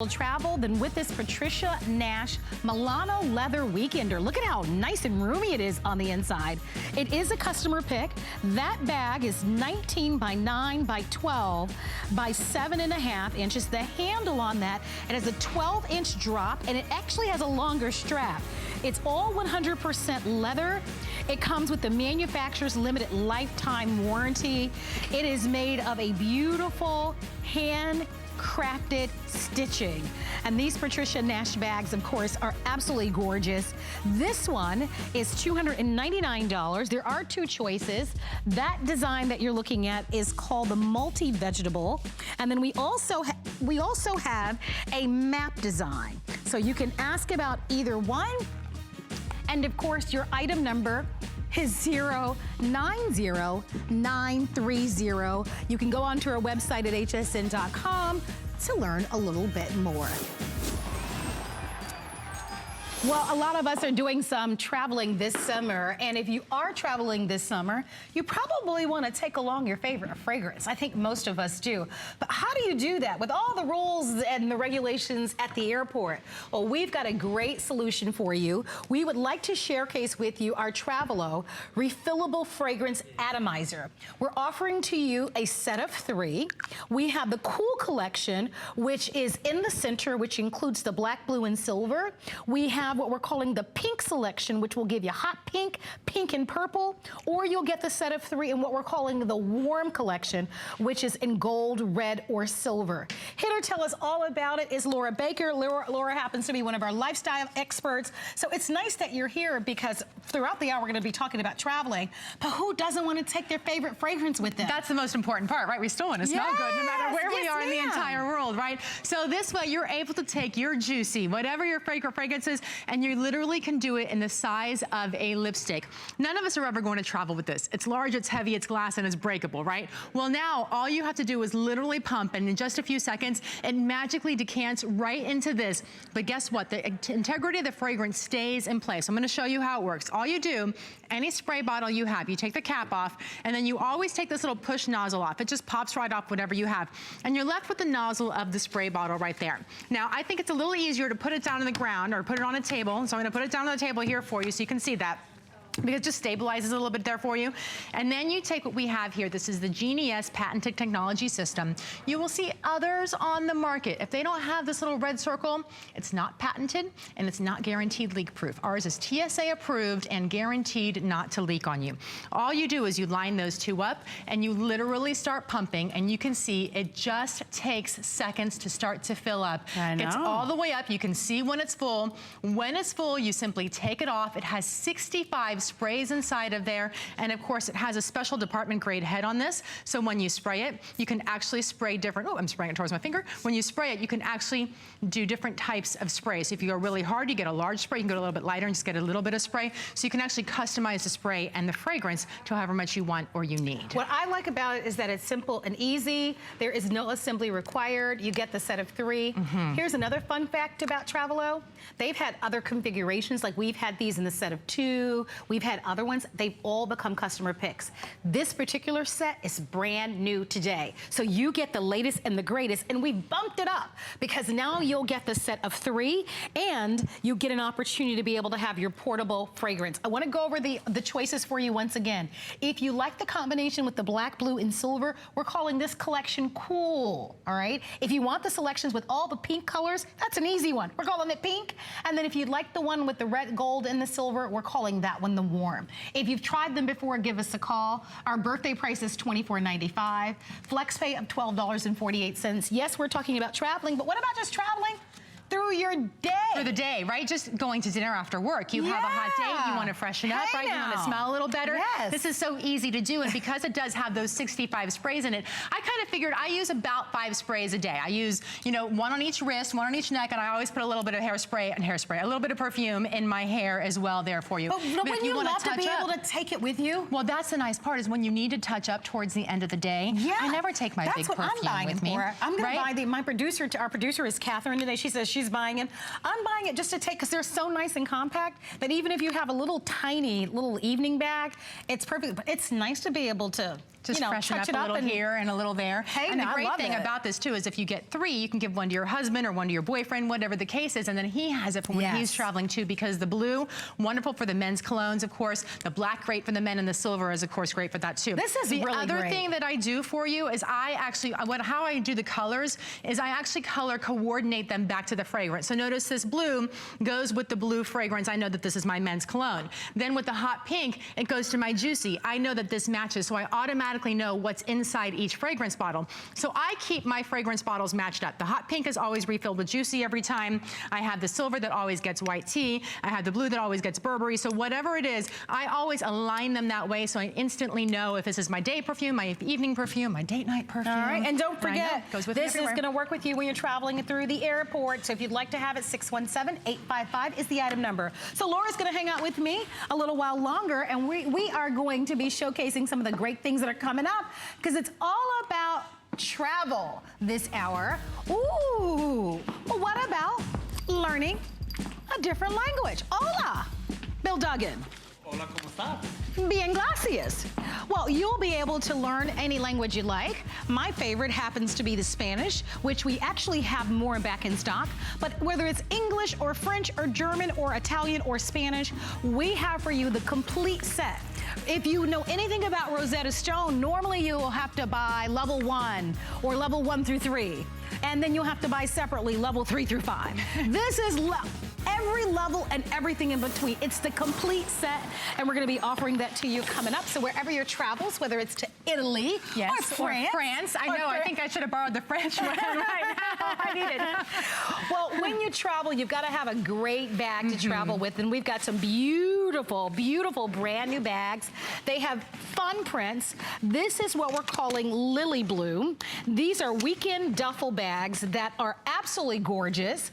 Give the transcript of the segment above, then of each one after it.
Travel, then with this Patricia Nash Milano leather weekender. Look at how nice and roomy it is on the inside. It is a customer pick. That bag is 19 by 9 by 12 by 7.5 inches. The handle on that, it has a 12-inch drop, and it actually has a longer strap. It's all 100% leather. It comes with the manufacturer's limited lifetime warranty. It is made of a beautiful hand-crafted stitching. And these Patricia Nash bags, of course, are absolutely gorgeous. This one is $299. There are two choices. That design that you're looking at is called the multi-vegetable. And then we also have a map design. So you can ask about either one. And of course, your item number is 090930. You can go onto our website at hsn.com to learn a little bit more. Well, a lot of us are doing some traveling this summer, and if you are traveling this summer, you probably want to take along your favorite fragrance. I think most of us do. But how do you do that with all the rules and the regulations at the airport? Well, we've got a great solution for you. We would like to showcase with you our Travelo refillable fragrance atomizer. We're offering to you a set of 3. We have the Cool Collection, which is in the center, which includes the black, blue, and silver. We have what we're calling the pink selection, which will give you hot pink, pink and purple, or you'll get the set of 3 in what we're calling the warm collection, which is in gold, red, or silver. Here to tell us all about it is Laura Baker. Laura happens to be one of our lifestyle experts. So it's nice that you're here because throughout the hour, we're gonna be talking about traveling, but who doesn't want to take their favorite fragrance with them? That's the most important part, right? We still want to smell good no matter where we are in the entire world, right? So this way, you're able to take your Juicy, whatever your favorite fragrance is, and you literally can do it in the size of a lipstick. None of us are ever going to travel with this. It's large, it's heavy, it's glass, and it's breakable, right? Well, now all you have to do is literally pump, and in just a few seconds, it magically decants right into this. But guess what? The integrity of the fragrance stays in place. I'm gonna show you how it works. All you do, any spray bottle you have, you take the cap off, and then you always take this little push nozzle off. It just pops right off whatever you have. And you're left with the nozzle of the spray bottle right there. Now, I think it's a little easier to put it down on the ground or put it on a table. So I'm gonna put it down on the table here for you so you can see that, because it just stabilizes a little bit there for you. And then you take what we have here. This is the Genius patented technology system. You will see others on the market. If they don't have this little red circle, it's not patented and it's not guaranteed leak proof. Ours is TSA approved and guaranteed not to leak on you. All you do is you line those two up and you literally start pumping, and you can see it just takes seconds to start to fill up. I know. It's all the way up. You can see when it's full. When it's full, you simply take it off. It has 65 sprays inside of there, and of course it has a special department grade head on this, so when you spray it, you can actually spray different, oh, I'm spraying it towards my finger. When you spray it, you can actually do different types of sprays. If you go really hard, you get a large spray. You can go a little bit lighter and just get a little bit of spray, so you can actually customize the spray and the fragrance to however much you want or you need. What I like about it is that it's simple and easy. There is no assembly required. You get the set of 3. Here's another fun fact about Travelo. They've had other configurations, like we've had these in the set of 2. We've had other ones. They've all become customer picks. This particular set is brand new today. So you get the latest and the greatest, and we bumped it up because now you'll get the set of 3 and you get an opportunity to be able to have your portable fragrance. I want to go over the choices for you once again. If you like the combination with the black, blue, and silver, we're calling this collection Cool, all right? If you want the selections with all the pink colors, that's an easy one. We're calling it Pink. And then if you'd like the one with the red, gold, and the silver, we're calling that one the Warm. If you've tried them before, give us a call. Our birthday price is $24.95. Flex pay of $12.48. Yes, we're talking about traveling, but what about just traveling through your day? For the day, right? Just going to dinner after work. You have a hot day, you want to freshen up, right? You want to smell a little better. Yes. This is so easy to do, and because it does have those 65 sprays in it, I kind of figured I use about 5 sprays a day. I use, you know, 1 on each wrist, 1 on each neck, and I always put a little bit of hairspray, a little bit of perfume in my hair as well there for you. But when you love to be able to take it with you? Well, that's the nice part, is when you need to touch up towards the end of the day. Yeah. I never take my big perfume with me. I'm going to buy my producer, our producer is Catherine today. She says she's buying it. I'm buying it just to take, because they're so nice and compact that even if you have a little tiny little evening bag, it's perfect. But it's nice to be able to Just freshen up a little here and a little there. Hey, and the great thing about this too is if you get 3, you can give one to your husband or one to your boyfriend, whatever the case is, and then he has it for when he's traveling too, because the blue, wonderful for the men's colognes, of course. The black, great for the men, and the silver is, of course, great for that too. This is the really other great. thing that I do for you is how I do the colors is I actually color coordinate them back to the fragrance. So notice this blue goes with the blue fragrance. I know that this is my men's cologne. Then with the hot pink, it goes to my juicy. I know that this matches, so I automatically know what's inside each fragrance bottle. So I keep my fragrance bottles matched up. The hot pink is always refilled with juicy every time. I have the silver that always gets white tea. I have the blue that always gets Burberry. So whatever it is, I always align them that way so I instantly know if this is my day perfume, my evening perfume, my date night perfume. All right, and don't forget, this is going to work with you when you're traveling through the airport. So if you'd like to have it, 617-855 is the item number. So Laura's going to hang out with me a little while longer, and we are going to be showcasing some of the great things that are coming up, because it's all about travel this hour. Ooh, well, what about learning a different language? Hola, Bill Duggan. Hola, ¿cómo estás? Bien, gracias. Well, you'll be able to learn any language you like. My favorite happens to be the Spanish, which we actually have more back in stock. But whether it's English or French or German or Italian or Spanish, we have for you the complete set. If you know anything about Rosetta Stone, normally you will have to buy level 1 or level 1 through 3. And then you'll have to buy separately level 3 through 5. This is every level and everything in between. It's the complete set, and we're going to be offering that to you coming up. So wherever your travels, whether it's to Italy or France. I know, I think I should have borrowed the French one right now. I need it. Well, when you travel, you've got to have a great bag to travel with, and we've got some beautiful, beautiful brand new bags. They have fun prints. This is what we're calling Lily Blue. These are weekend duffel bags that are absolutely gorgeous.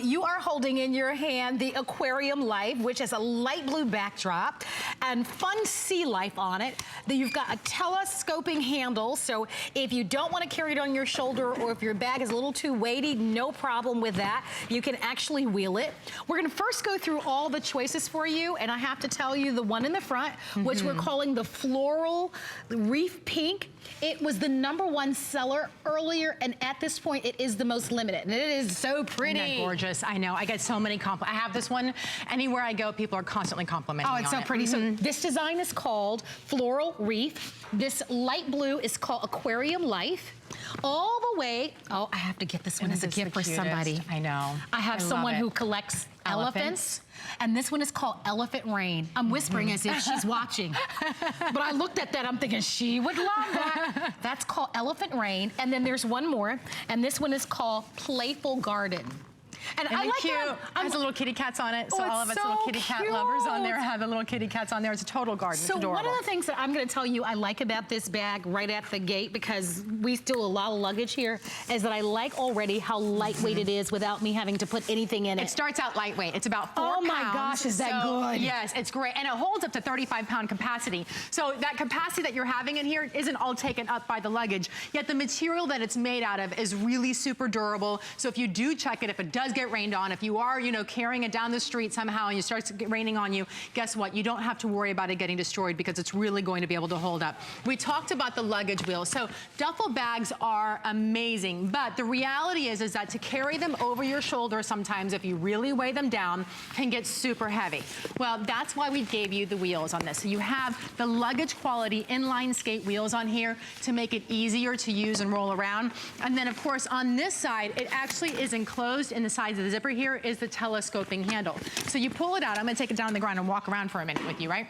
You are holding in your hand the Aquarium Life, which is a light blue backdrop and fun sea life on it. Then you've got a telescoping handle, so if you don't want to carry it on your shoulder or if your bag is a little too weighty, no problem with that. You can actually wheel it. We're going to first go through all the choices for you, and I have to tell you the one in the front, which we're calling the Floral Reef Pink. It was the #1 seller earlier, and at this point, it is the most limited. And it is so pretty. Isn't that gorgeous? I know. I get so many compliments. I have this one. Anywhere I go, people are constantly complimenting me on it. Oh, it's so pretty. So this design is called Floral Reef. This light blue is called Aquarium Life. All the way, I have to get this one as a gift for somebody. I know. I have someone who collects elephants. And this one is called Elephant Rain. I'm whispering as if she's watching. But I looked at that, I'm thinking she would love that. That's called Elephant Rain. And then there's one more, and this one is called Playful Garden. And I like cute. It has little kitty cats on it, so all of us little kitty cat lovers on there have the little kitty cats on there. It's a total garden. So it's adorable. One of the things that I'm going to tell you I like about this bag right at the gate, because we do a lot of luggage here, is that I like already how lightweight it is without me having to put anything in it. It starts out lightweight. It's about 4 pounds. Oh my gosh, is that good? Yes, it's great. And it holds up to 35-pound capacity. So that capacity that you're having in here isn't all taken up by the luggage, yet the material that it's made out of is really super durable. So if you do check it, if it does get rained on, if you are, carrying it down the street somehow and it starts raining on you, guess what? You don't have to worry about it getting destroyed, because it's really going to be able to hold up. We talked about the luggage wheel. So duffel bags are amazing, but the reality is that to carry them over your shoulder sometimes, if you really weigh them down, can get super heavy. Well, that's why we gave you the wheels on this. So you have the luggage quality inline skate wheels on here to make it easier to use and roll around. And then of course on this side, it actually is enclosed in the sides of the zipper here is the telescoping handle. So you pull it out. I'm going to take it down on the ground and walk around for a minute with you, right?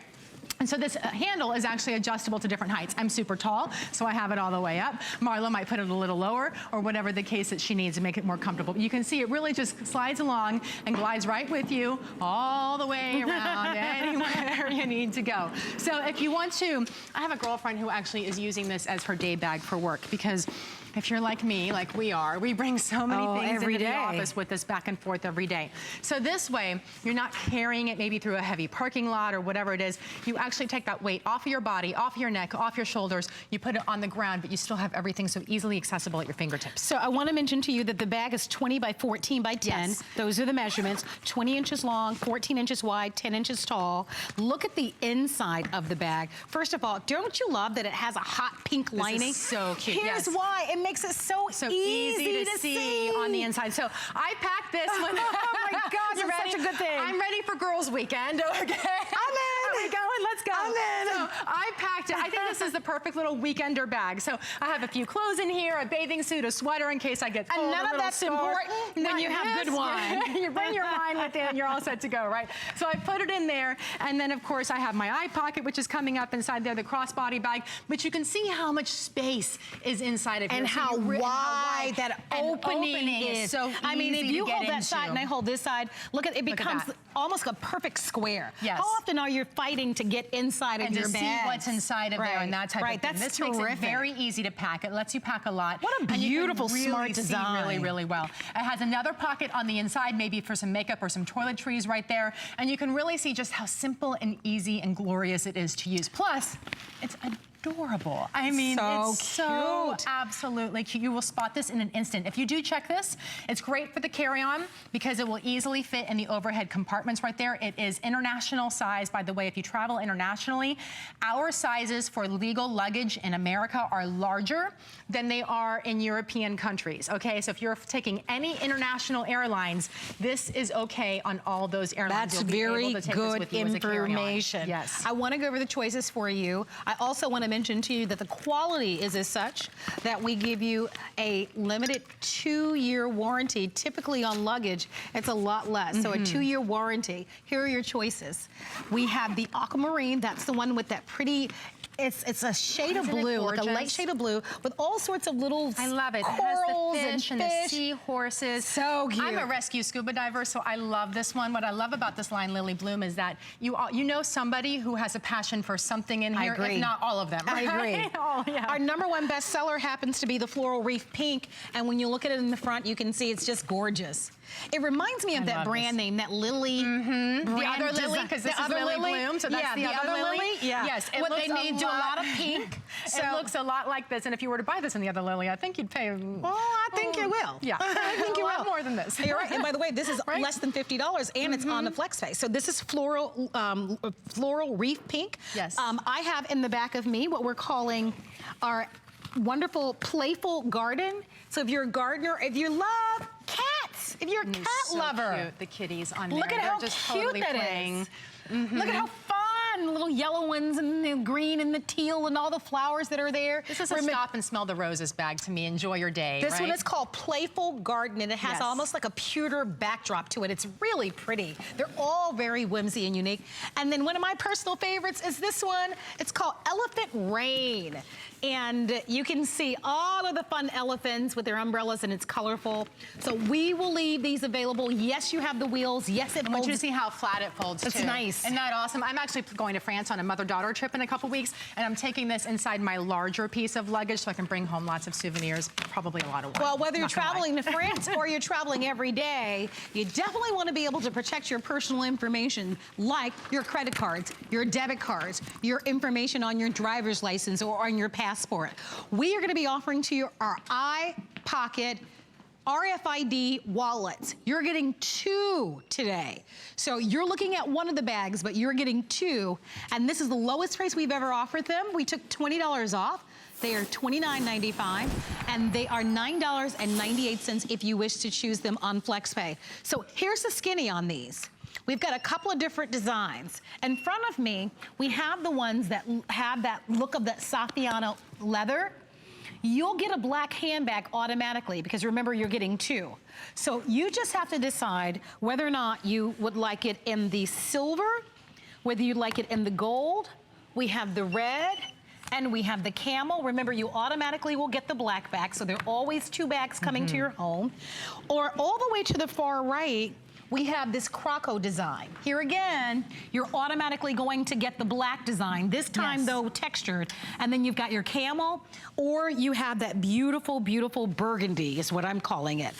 And so this handle is actually adjustable to different heights. I'm super tall, so I have it all the way up. Marla might put it a little lower, or whatever the case that she needs to make it more comfortable. You can see it really just slides along and glides right with you all the way around anywhere you need to go. So if you want to, I have a girlfriend who actually is using this as her day bag for work, because if you're like me, like we are, we bring so many things every into the day. office with us back and forth every day. So this way, you're not carrying it maybe through a heavy parking lot or whatever it is. You actually take that weight off of your body, off your neck, off your shoulders. You put it on the ground, but you still have everything so easily accessible at your fingertips. So I want to mention to you that the bag is 20 by 14 by 10. Yes. Those are the measurements. 20 inches long, 14 inches wide, 10 inches tall. Look at the inside of the bag. First of all, don't you love that it has a hot pink lining? This is so cute. Here's yes. why. It makes it so easy to see on the inside. So I packed this one. Oh my gosh, You it's ready? such a good thing. I'm ready for girls' weekend. Okay. I'm in. Are we going? Let's go. I'm in. So I packed it. I think this is the perfect little weekender bag. So I have a few clothes in here, a bathing suit, a sweater in case I get cold. And none of that's important when you have good wine. You bring your wine with you and you're all set to go, right? So I put it in there. And then, of course, I have my eye pocket, which is coming up inside there, the crossbody bag. But you can see how much space is inside of here. And So how you wide that opening is. So I mean, if easy you to hold get that side into. and I hold this side, look at it becomes that. almost a perfect square. Yes. How often are you fighting to get inside of and your to bag? see what's inside of there and that type of thing. That's this terrific. makes it very easy to pack. It lets you pack a lot. What a and you can beautiful, really smart see design. really, really well. It has another pocket on the inside, maybe for some makeup or some toiletries right there. And you can really see just how simple and easy and glorious it is to use. Plus, it's adorable. I mean, so it's so cute. absolutely cute. You will spot this in an instant. If you do check this, it's great for the carry-on because it will easily fit in the overhead compartments right there. It is international size, by the way. If you travel internationally, our sizes for legal luggage in America are larger than they are in European countries, okay? So if you're taking any international airlines, this is okay on all those airlines. That's You'll be very able to take this good with you as a carry-on. information. Yes. I want to go over the choices for you. I also want to mention to you that the quality is as such that we give you a limited 2-year warranty. Typically on luggage, it's a lot less. So a 2-year warranty. Here are your choices. We have the aquamarine. That's the one with that pretty, it's a shade of Isn't it blue, like a light gorgeous? shade of blue with all sorts of little I love it. It has corals the fish and the fish. seahorses. So cute. I'm a rescue scuba diver, so I love this one. What I love about this line, Lily Bloom, is that you know somebody who has a passion for something in here, I agree. if not all of them. I agree. Right? Oh, yeah. Our #1 bestseller happens to be the Floral Reef Pink, and when you look at it in the front, you can see it's just gorgeous. It reminds me of that love brand name, that Lily. The other Lily, because this is Lily Bloom, so that's yeah, the other Lily. Yeah. Yes, it What looks they need, do a lot of pink. So it looks a lot like this, and if you were to buy this in the other Lily, I think you'd pay. Well, I think you will. Yeah, I think you a lot will. more than this. You're right. And by the way, this is Right? less than $50, and it's on the Pacsafe. So this is floral reef pink. Yes. I have in the back of me what we're calling our wonderful playful garden. So if you're a gardener, if you love cats, if you're a cat So lover, cute, the kitties on there. look at They're how just cute totally that playing. is. Look at how fun, little yellow ones and the green and the teal and all the flowers that are there. This is a stop and smell the roses bag to me. Enjoy your day, This right? one is called Playful Garden, and it has Yes. almost like a pewter backdrop to it. It's really pretty. They're all very whimsy and unique. And then one of my personal favorites is this one. It's called Elephant Rain. And you can see all of the fun elephants with their umbrellas, and it's colorful. So we will leave these available. Yes, you have the wheels. Yes, it I want you to folds. see how flat it folds, It's too. nice. Isn't that awesome? I'm actually going to France on a mother-daughter trip in a couple weeks, and I'm taking this inside my larger piece of luggage so I can bring home lots of souvenirs, probably a lot of wine. Well, whether you're Not gonna lie. traveling to France or you're traveling every day, you definitely want to be able to protect your personal information, like your credit cards, your debit cards, your information on your driver's license or on your passport. We are going to be offering to you our iPocket RFID wallets. You're getting 2 today. So you're looking at one of the bags, but you're getting 2. And this is the lowest price we've ever offered them. We took $20 off. They are $29.95, and they are $9.98 if you wish to choose them on FlexPay. So here's the skinny on these. We've got a couple of different designs. In front of me, we have the ones that have that look of that Saffiano leather. You'll get a black handbag automatically because remember, you're getting 2. So you just have to decide whether or not you would like it in the silver, whether you'd like it in the gold. We have the red, and we have the camel. Remember, you automatically will get the black bag, so there are always 2 bags coming to your home. Or all the way to the far right, we have this croco design. Here again, you're automatically going to get the black design, this time though textured, and then you've got your camel, or you have that beautiful, beautiful burgundy is what I'm calling it.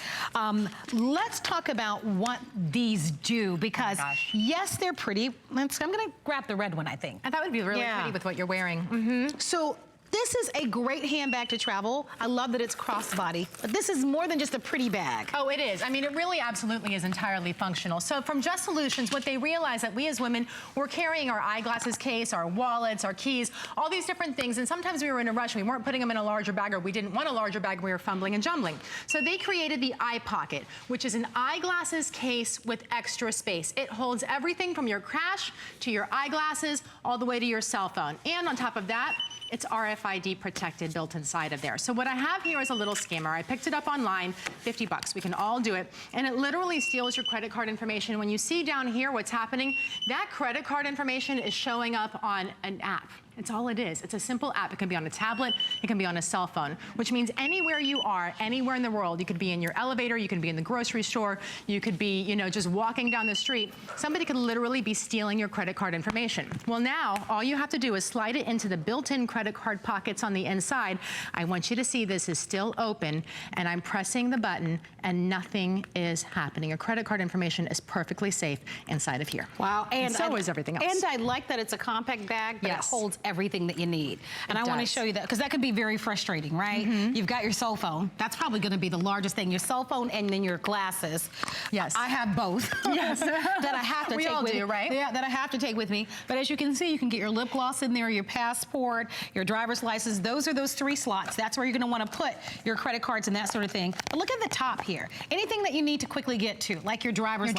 Let's talk about what these do, because yes, they're pretty. I'm gonna grab the red one, I think. And that would be really pretty with what you're wearing. So this is a great handbag to travel. I love that it's crossbody, but this is more than just a pretty bag. Oh, it is. I mean, it really absolutely is entirely functional. So from Just Solutions, what they realized that we as women were carrying our eyeglasses case, our wallets, our keys, all these different things, and sometimes we were in a rush. We weren't putting them in a larger bag, or we didn't want a larger bag. We were fumbling and jumbling. So they created the Eye Pocket, which is an eyeglasses case with extra space. It holds everything from your crash to your eyeglasses, all the way to your cell phone. And on top of that, it's RFID protected built inside of there. So what I have here is a little scammer. I picked it up online, 50 bucks. We can all do it. And it literally steals your credit card information. When you see down here what's happening, that credit card information is showing up on an app. It's all it is. It's a simple app. It can be on a tablet. It can be on a cell phone, which means anywhere you are, anywhere in the world, you could be in your elevator, you can be in the grocery store, you could be, you know, just walking down the street. Somebody could literally be stealing your credit card information. Well, now all you have to do is slide it into the built-in credit card pockets on the inside. I want you to see this is still open, and I'm pressing the button, and nothing is happening. Your credit card information is perfectly safe inside of here. Wow, and so is everything else. And I like that it's a compact bag, but it holds everything that you need. And I want to show you that, because that could be very frustrating, right? You've got your cell phone. That's probably going to be the largest thing. Your cell phone and then your glasses. Yes. I have both. Yes. That I have to take with me. Right? Yeah, that I have to take with me. But as you can see, you can get your lip gloss in there, your passport, your driver's license. Those are those 3 slots. That's where you're going to want to put your credit cards and that sort of thing. But look at the top here. Anything that you need to quickly get to, like your driver's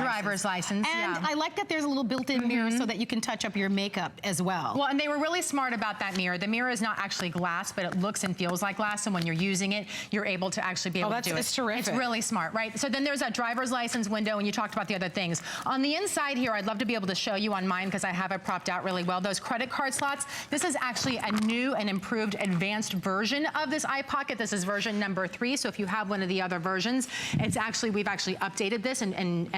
license. And I like that there's a little built-in mirror so that you can touch up your makeup as well. Well, and they were really smart about that mirror. The mirror is not actually glass, but it looks and feels like glass, and when you're using it, you're able to actually be able to do it. It's terrific. It's really smart, right? So then there's that driver's license window, and you talked about the other things. On the inside here, I'd love to be able to show you on mine, because I have it propped out really well. Those credit card slots, this is actually a new and improved advanced version of this Eye Pocket. This is version number 3, so if you have one of the other versions, it's actually, we've actually updated this and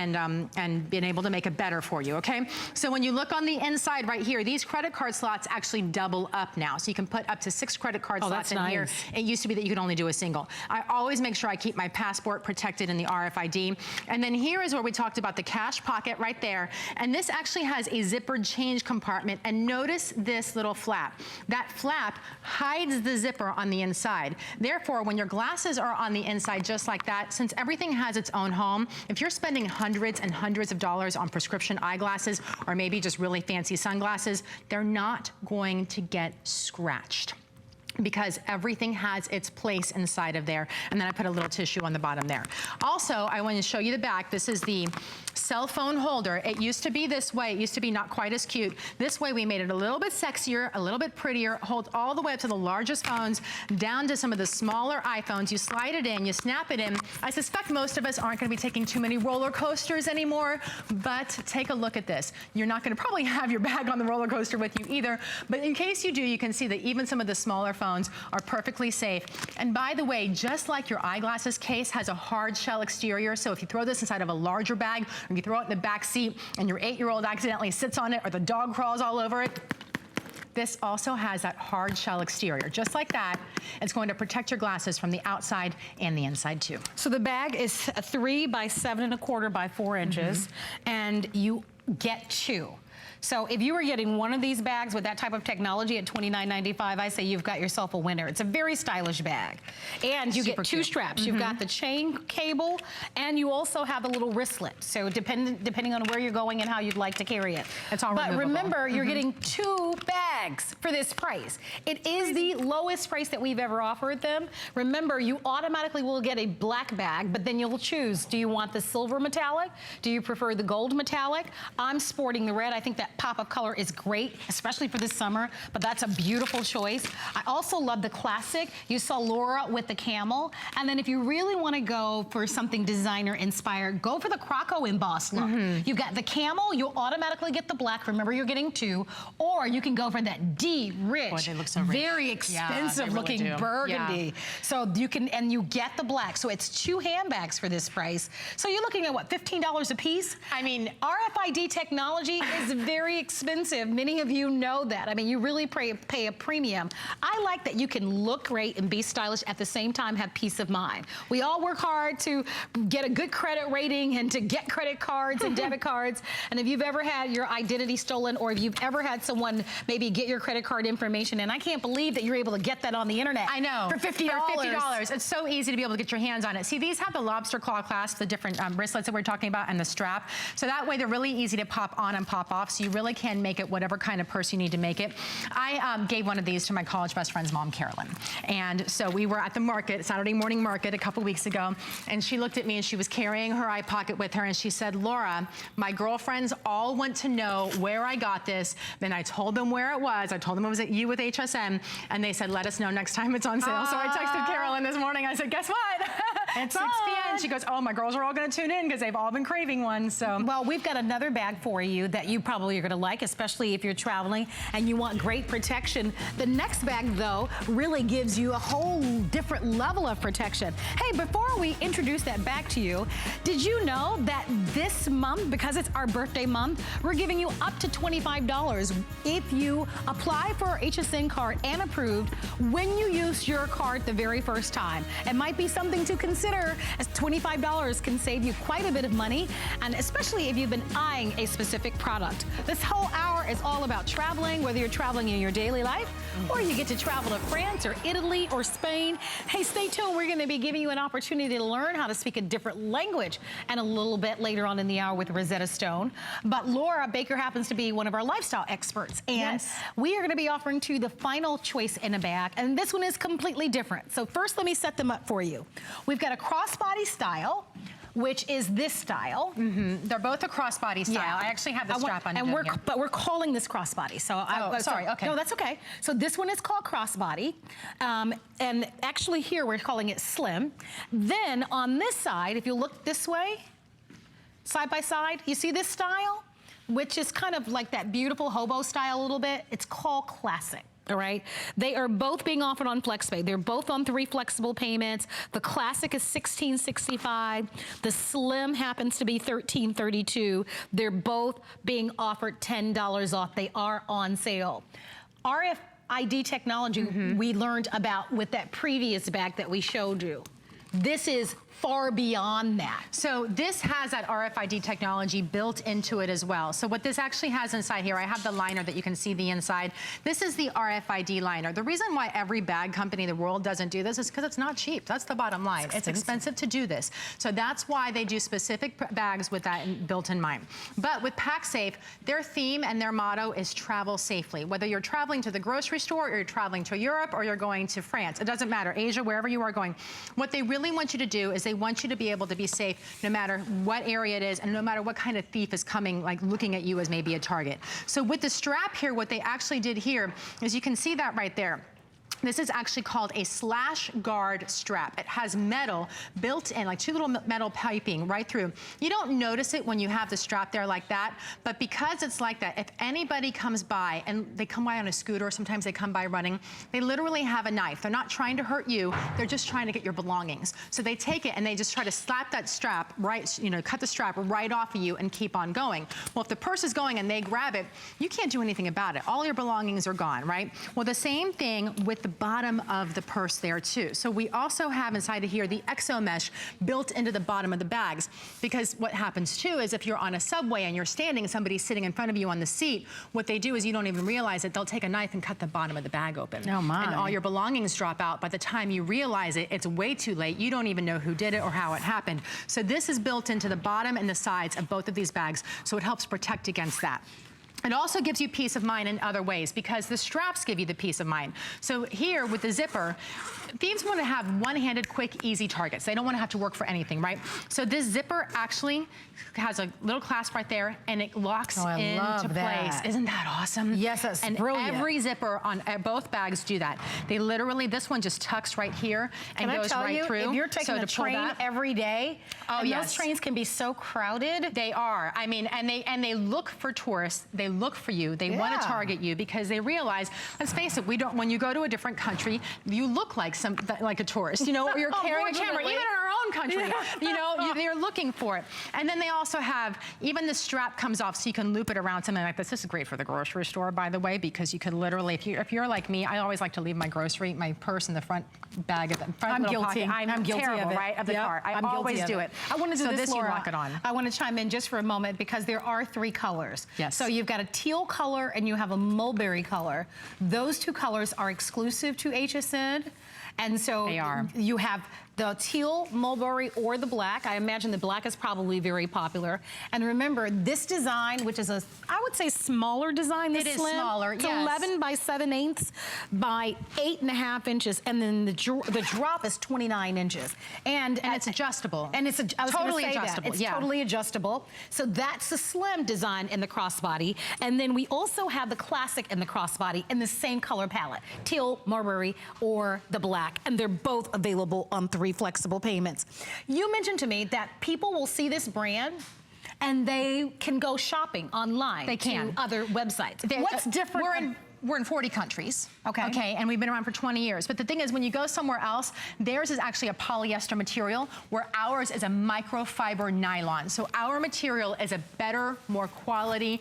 been able to make it better for you, okay? So when you look on the inside right here, these credit card slots actually double up now. So you can put up to 6 credit card slots in here. It used to be that you could only do a single. I always make sure I keep my passport protected in the RFID. And then here is where we talked about the cash pocket right there. And this actually has a zippered change compartment. And notice this little flap. That flap hides the zipper on the inside. Therefore, when your glasses are on the inside just like that, since everything has its own home, if you're spending hundreds and hundreds of dollars on prescription eyeglasses, or maybe just really fancy sunglasses, they're not going to get scratched, because everything has its place inside of there. And then I put a little tissue on the bottom there. Also, I want to show you the back. This is the cell phone holder. It used to be this way. It used to be not quite as cute. This way we made it a little bit sexier, a little bit prettier, holds all the way up to the largest phones, down to some of the smaller iPhones. You slide it in, you snap it in. I suspect most of us aren't going to be taking too many roller coasters anymore, but take a look at this. You're not going to probably have your bag on the roller coaster with you either, but in case you do, you can see that even some of the smaller phones are perfectly safe. And by the way, just like your eyeglasses case has a hard shell exterior, so if you throw this inside of a larger bag, or if you throw it in the back seat and your 8-year-old accidentally sits on it, or the dog crawls all over it, this also has that hard shell exterior. Just like that, it's going to protect your glasses from the outside and the inside too. So the bag is 3 by 7¼ by 4 inches, and you get 2. So if you were getting one of these bags with that type of technology at $29.95, I say you've got yourself a winner. It's a very stylish bag. And you get 2 straps. You've got the chain cable, and you also have a little wristlet. So depending on where you're going and how you'd like to carry it. It's all removable. But remember, you're getting 2 bags for this price. It is the lowest price that we've ever offered them. Remember, you automatically will get a black bag, but then you'll choose. Do you want the silver metallic? Do you prefer the gold metallic? I'm sporting the red. I think that that pop of color is great, especially for this summer, but that's a beautiful choice. I also love the classic. You saw Laura with the camel. And then if you really want to go for something designer inspired, go for the Croco embossed look. You've got the camel, you'll automatically get the black. Remember, you're getting two. Or you can go for that deep, rich, Boy, they look so rich. very expensive really looking do. burgundy. Yeah. So you can, and you get the black. So it's 2 handbags for this price. So you're looking at what, $15 a piece? I mean, RFID technology is very expensive. Many of you know that. I mean, you really pay a premium. I like that you can look great and be stylish at the same time, have peace of mind. We all work hard to get a good credit rating and to get credit cards and debit cards. And if you've ever had your identity stolen, or if you've ever had someone maybe get your credit card information, and I can't believe that you're able to get that on the internet. I know. For $50. For $50. It's so easy to be able to get your hands on it. See, these have the lobster claw clasp, the different wristlets that we're talking about, and the strap. So that way they're really easy to pop on and pop off, so you really can make it whatever kind of purse you need to make it. I gave one of these to my college best friend's mom, Carolyn. And so we were at the market, Saturday morning market a couple weeks ago, and she looked at me and she was carrying her eye pocket with her, and she said, Laura, my girlfriends all want to know where I got this. Then I told them where it was. I told them it was at you with HSN, and they said, let us know next time it's on sale. So I texted Carolyn this morning. I said, guess what? At 6 p.m. She goes, oh, my girls are all going to tune in because they've all been craving one. So, well, we've got another bag for you that you probably are going to like, especially if you're traveling and you want great protection. The next bag, though, really gives you a whole different level of protection. Hey, before we introduce that bag to you, did you know that this month, because it's our birthday month, we're giving you up to $25 if you apply for our HSN card and approved when you use your card the very first time. It might be something to consider, as $25 can save you quite a bit of money, and especially if you've been eyeing a specific product. This whole hour is all about traveling, whether you're traveling in your daily life or you get to travel to France or Italy or Spain. Hey, stay tuned. We're going to be giving you an opportunity to learn how to speak a different language and a little bit later on in the hour with Rosetta Stone. But Laura Baker happens to be one of our lifestyle experts, and we are going to be offering to you the final choice in a bag, and this one is completely different. So first, let me set them up for you. We've got a crossbody style, which is this style. They're both a crossbody style. Yeah. I actually have the strap on. And but we're calling this crossbody. So sorry. Okay. No, that's okay. So this one is called crossbody, and actually here we're calling it slim. Then on this side, if you look this way, side by side, you see this style, which is kind of like that beautiful hobo style a little bit. It's called classic. All right, they are both being offered on FlexPay. They're both on 3 flexible payments. The classic is $16.65. The slim happens to be $13.32. They're both being offered $10 off. They are on sale. RFID technology we learned about with that previous bag that we showed you. This is far beyond that. So this has that RFID technology built into it as well. So what this actually has inside here, I have the liner that you can see the inside. This is the RFID liner. The reason why every bag company in the world doesn't do this is because it's not cheap. That's the bottom line. It's expensive to do this. So that's why they do specific bags with that built in mind. But with Pacsafe, their theme and their motto is travel safely. Whether you're traveling to the grocery store or you're traveling to Europe or you're going to France, it doesn't matter, Asia, wherever you are going. What they really want you to do is they want you to be able to be safe no matter what area it is and no matter what kind of thief is coming, like looking at you as maybe a target. So with the strap here, what they actually did here is you can see that right there. This is actually called a slash guard strap. It has metal built in, like 2 little metal piping right through. You don't notice it when you have the strap there like that, but because it's like that, if anybody comes by, and they come by on a scooter, sometimes they come by running, they literally have a knife. They're not trying to hurt you, they're just trying to get your belongings. So they take it and they just try to slap that strap right, cut the strap right off of you and keep on going. Well, if the purse is going and they grab it, you can't do anything about it. All your belongings are gone, right? Well, the same thing with the bottom of the purse there too. So we also have inside of here the exo mesh built into the bottom of the bags, because what happens too is if you're on a subway and you're standing and somebody's sitting in front of you on the seat, what they do is you don't even realize it. They'll take a knife and cut the bottom of the bag open. Oh my. And all your belongings drop out. By the time you realize it, it's way too late. You don't even know who did it or how it happened. So this is built into the bottom and the sides of both of these bags, so it helps protect against that. It also gives you peace of mind in other ways because the straps give you the peace of mind. So here with the zipper, thieves want to have one-handed, quick, easy targets. They don't want to have to work for anything, right? So this zipper actually has a little clasp right there, and it locks into place. Isn't that awesome? Yes, that's brilliant. And every zipper on both bags do that. They literally, this one just tucks right here and goes right through. If you're taking a train every day, those trains can be so crowded. They are. I mean, and they look for tourists. They look for you. They want to target you because they realize, let's face it, we don't. When you go to a different country, you look like a tourist. You know, you're carrying a camera, even in our own country. You know, they're looking for it. And then they also have, even the strap comes off so you can loop it around something like this. This is great for the grocery store, by the way, because you could literally, if you're like me, I always like to leave my purse in the front bag of the front little pocket. I'm guilty of it. Right, of the car. I always do it. I want to do this, Laura. You lock it on. I want to chime in just for a moment because there are 3 colors. Yes. So you've got a teal color and you have a mulberry color. Those 2 colors are exclusive to HSN. And so you have the teal, mulberry, or the black. I imagine the black is probably very popular. And remember, this design, which is I would say smaller design, it is smaller, it's 11 by 7/8 by 8.5 inches, and then the drop is 29 inches. And it's adjustable. And it's totally adjustable. It's totally adjustable. So that's the slim design in the crossbody. And then we also have the classic in the crossbody in the same color palette, teal, mulberry, or the black. And they're both available on 3 flexible payments. You mentioned to me that people will see this brand and they can go shopping online. They can. To other websites. What's different? We're in 40 countries. Okay, and we've been around for 20 years. But the thing is, when you go somewhere else, theirs is actually a polyester material, where ours is a microfiber nylon. So our material is a better, more quality,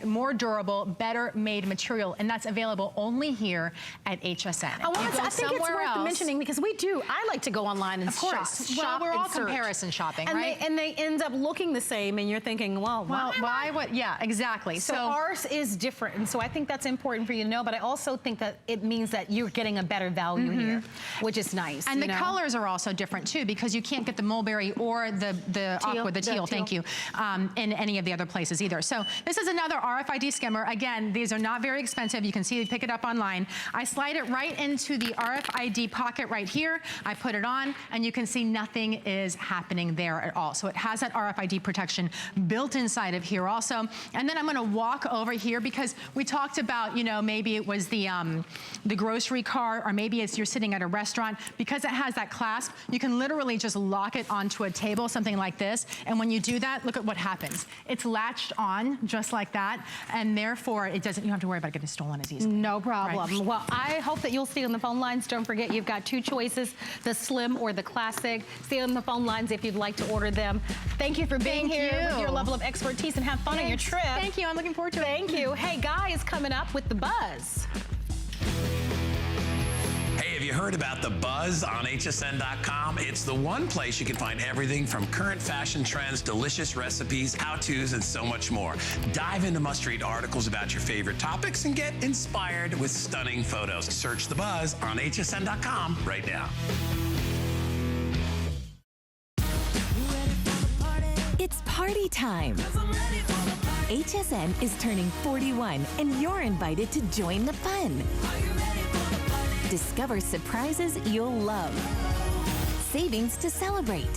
more durable, better made material, and that's available only here at HSN. I think it's worth mentioning because I like to go online and shop. Well, we're all comparison shopping, right? And they end up looking the same, and you're thinking, well, why? What? Yeah, exactly. So ours is different, and so I think that's important for you to know, but I also think that it means that you're getting a better value here, which is nice. And the colors are also different too, because you can't get the mulberry or the teal, thank you, in any of the other places either. So this is another RFID skimmer. Again, these are not very expensive. You can see, pick it up online. I slide it right into the RFID pocket right here. I put it on, and you can see nothing is happening there at all. So it has that RFID protection built inside of here also. And then I'm gonna walk over here because we talked about, you know, maybe it was the grocery cart, or maybe it's you're sitting at a restaurant. Because it has that clasp, you can literally just lock it onto a table, something like this. And when you do that, look at what happens. It's latched on just like that, and therefore you don't have to worry about getting stolen as easily. No problem. Right. Well, I hope that you'll stay on the phone lines. Don't forget, you've got 2 choices, the slim or the classic. Stay on the phone lines if you'd like to order them. Thank you for being here with your level of expertise, and have fun on your trip. Thank you. I'm looking forward to it. Thank you. Hey, Guy is coming up with the buzz. Hey, have you heard about the buzz on hsn.com? It's the one place you can find everything from current fashion trends, delicious recipes, how-tos, and so much more. Dive into must-read articles about your favorite topics and get inspired with stunning photos. Search the buzz on hsn.com right now. It's party time. HSN is turning 41, and you're invited to join the fun. Discover surprises you'll love, savings to celebrate,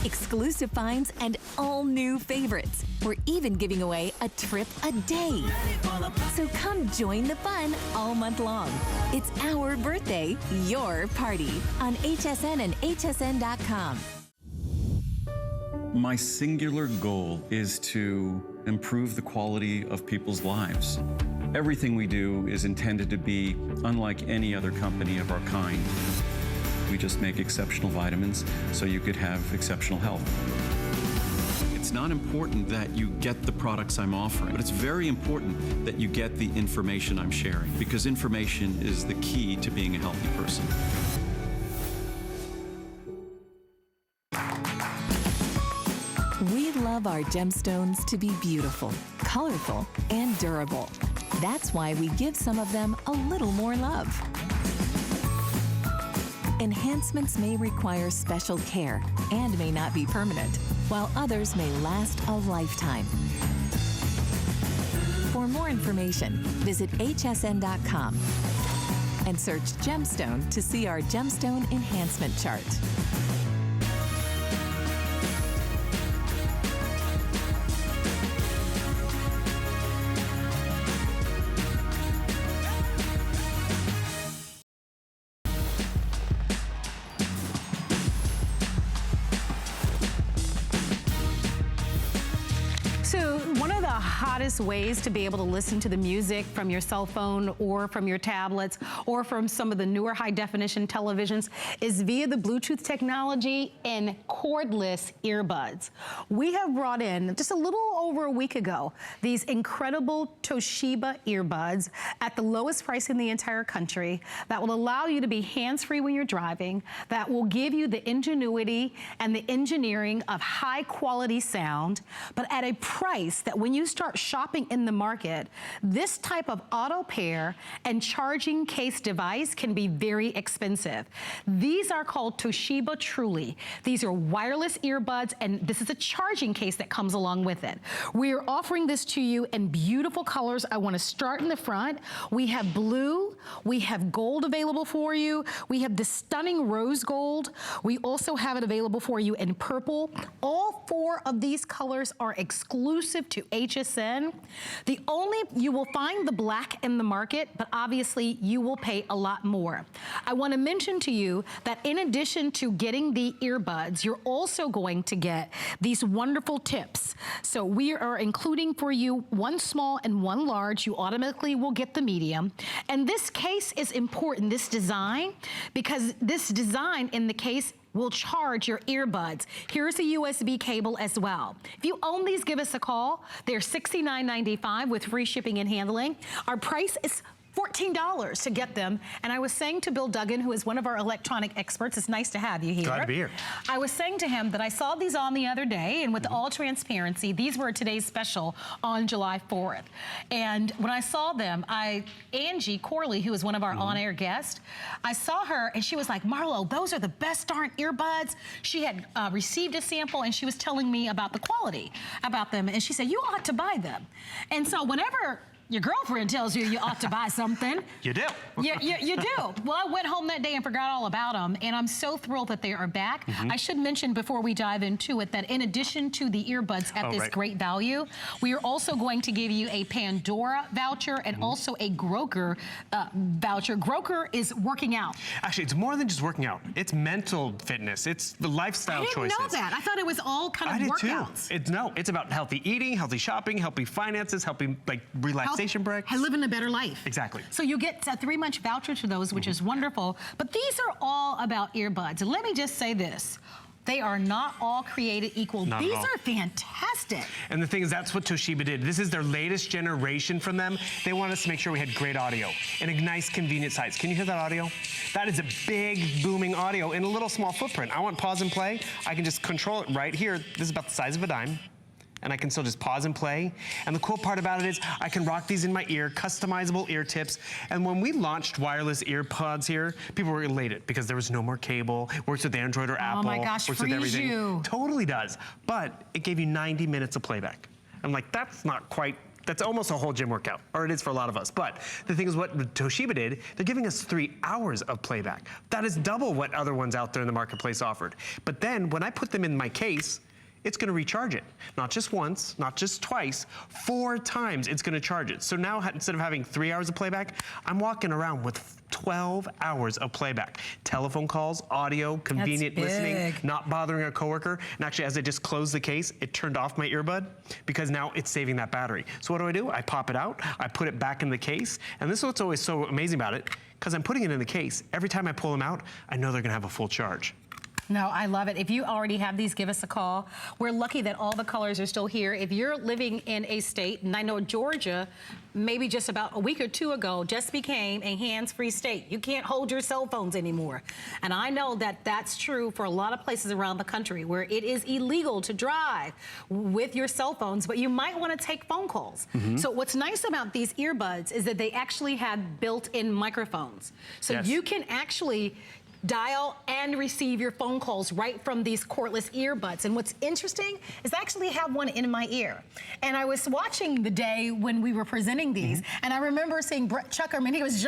exclusive finds, and all new favorites. We're even giving away a trip a day. So come join the fun all month long. It's our birthday, your party, on HSN and hsn.com. My singular goal is to improve the quality of people's lives. Everything we do is intended to be unlike any other company of our kind. We just make exceptional vitamins so you could have exceptional health. It's not important that you get the products I'm offering, but it's very important that you get the information I'm sharing, because information is the key to being a healthy person. We love our gemstones to be beautiful, colorful, and durable. That's why we give some of them a little more love. Enhancements may require special care and may not be permanent, while others may last a lifetime. For more information, visit hsn.com and search Gemstone to see our Gemstone Enhancement Chart. So one of the hottest ways to be able to listen to the music from your cell phone or from your tablets or from some of the newer high definition televisions is via the Bluetooth technology and cordless earbuds. We have brought in just a little over a week ago these incredible Toshiba earbuds at the lowest price in the entire country that will allow you to be hands-free when you're driving, that will give you the ingenuity and the engineering of high quality sound, but at a price that when you start shopping in the market, this type of auto pair and charging case device can be very expensive. These are called Toshiba Truly. These are wireless earbuds, and this is a charging case that comes along with it. We are offering this to you in beautiful colors. I want to start in the front. We have blue, we have gold available for you. We have the stunning rose gold. We also have it available for you in purple. All four of these colors are exclusive to HSN. You will find the black in the market, but obviously you will pay a lot more. I want to mention to you that in addition to getting the earbuds, you're also going to get these wonderful tips. So we are including for you one small and one large. You automatically will get the medium. And this case is important, this design, because this design in the case will charge your earbuds. Here's a USB cable as well. If you own these, give us a call. They're $69.95 with free shipping and handling. Our price is $14 to get them. And I was saying to Bill Duggan, who is one of our electronic experts, it's nice to have you here. Glad to be here. I was saying to him that I saw these on the other day, and with all transparency, these were today's special on July 4th. And when I saw them, Angie Corley, who is one of our on-air guests, I saw her and she was like, Marlo, those are the best darn earbuds. She had received a sample and she was telling me about the quality about them. And she said, you ought to buy them. And so whenever your girlfriend tells you ought to buy something. You do. You do. Well, I went home that day and forgot all about them, and I'm so thrilled that they are back. I should mention before we dive into it that in addition to the earbuds at this great value, we are also going to give you a Pandora voucher and also a Groker voucher. Groker is working out. Actually, it's more than just working out. It's mental fitness. It's the lifestyle choices. I didn't know that. I thought it was all kind of workouts. It's about healthy eating, healthy shopping, healthy finances, healthy relaxation breaks. Living a better life. Exactly. So you get a 3-month voucher to those, which is wonderful. But these are all about earbuds. And let me just say this. They are not all created equal. These are fantastic. And the thing is, that's what Toshiba did. This is their latest generation from them. They wanted us to make sure we had great audio in a nice, convenient size. Can you hear that audio? That is a big, booming audio in a little small footprint. I want pause and play. I can just control it right here. This is about the size of a dime. And I can still just pause and play. And the cool part about it is I can rock these in my ear, customizable ear tips. And when we launched wireless earpods here, people were elated because there was no more cable. Works with Android or Apple. Oh my gosh, works with everything. you. Totally does. But it gave you 90 minutes of playback. I'm like, that's not quite, that's almost a whole gym workout, or it is for a lot of us. But the thing is, what Toshiba did, they're giving us 3 hours of playback. That is double what other ones out there in the marketplace offered. But then when I put them in my case, it's gonna recharge it. Not just once, not just twice, 4 times it's gonna charge it. So now instead of having 3 hours of playback, I'm walking around with 12 hours of playback. Telephone calls, audio, convenient listening, not bothering a coworker. And actually, as I just closed the case, it turned off my earbud because now it's saving that battery. So what do? I pop it out, I put it back in the case, and this is what's always so amazing about it, because I'm putting it in the case. Every time I pull them out, I know they're gonna have a full charge. No, I love it. If you already have these, give us a call. We're lucky that all the colors are still here. If you're living in a state, and I know Georgia, maybe just about a week or 2 ago, just became a hands-free state. You can't hold your cell phones anymore. And I know that that's true for a lot of places around the country where it is illegal to drive with your cell phones, but you might want to take phone calls. So what's nice about these earbuds is that they actually have built-in microphones. So you can actually dial and receive your phone calls right from these cordless earbuds. And what's interesting is I actually have one in my ear. And I was watching the day when we were presenting these, and I remember seeing Chuckerman. He was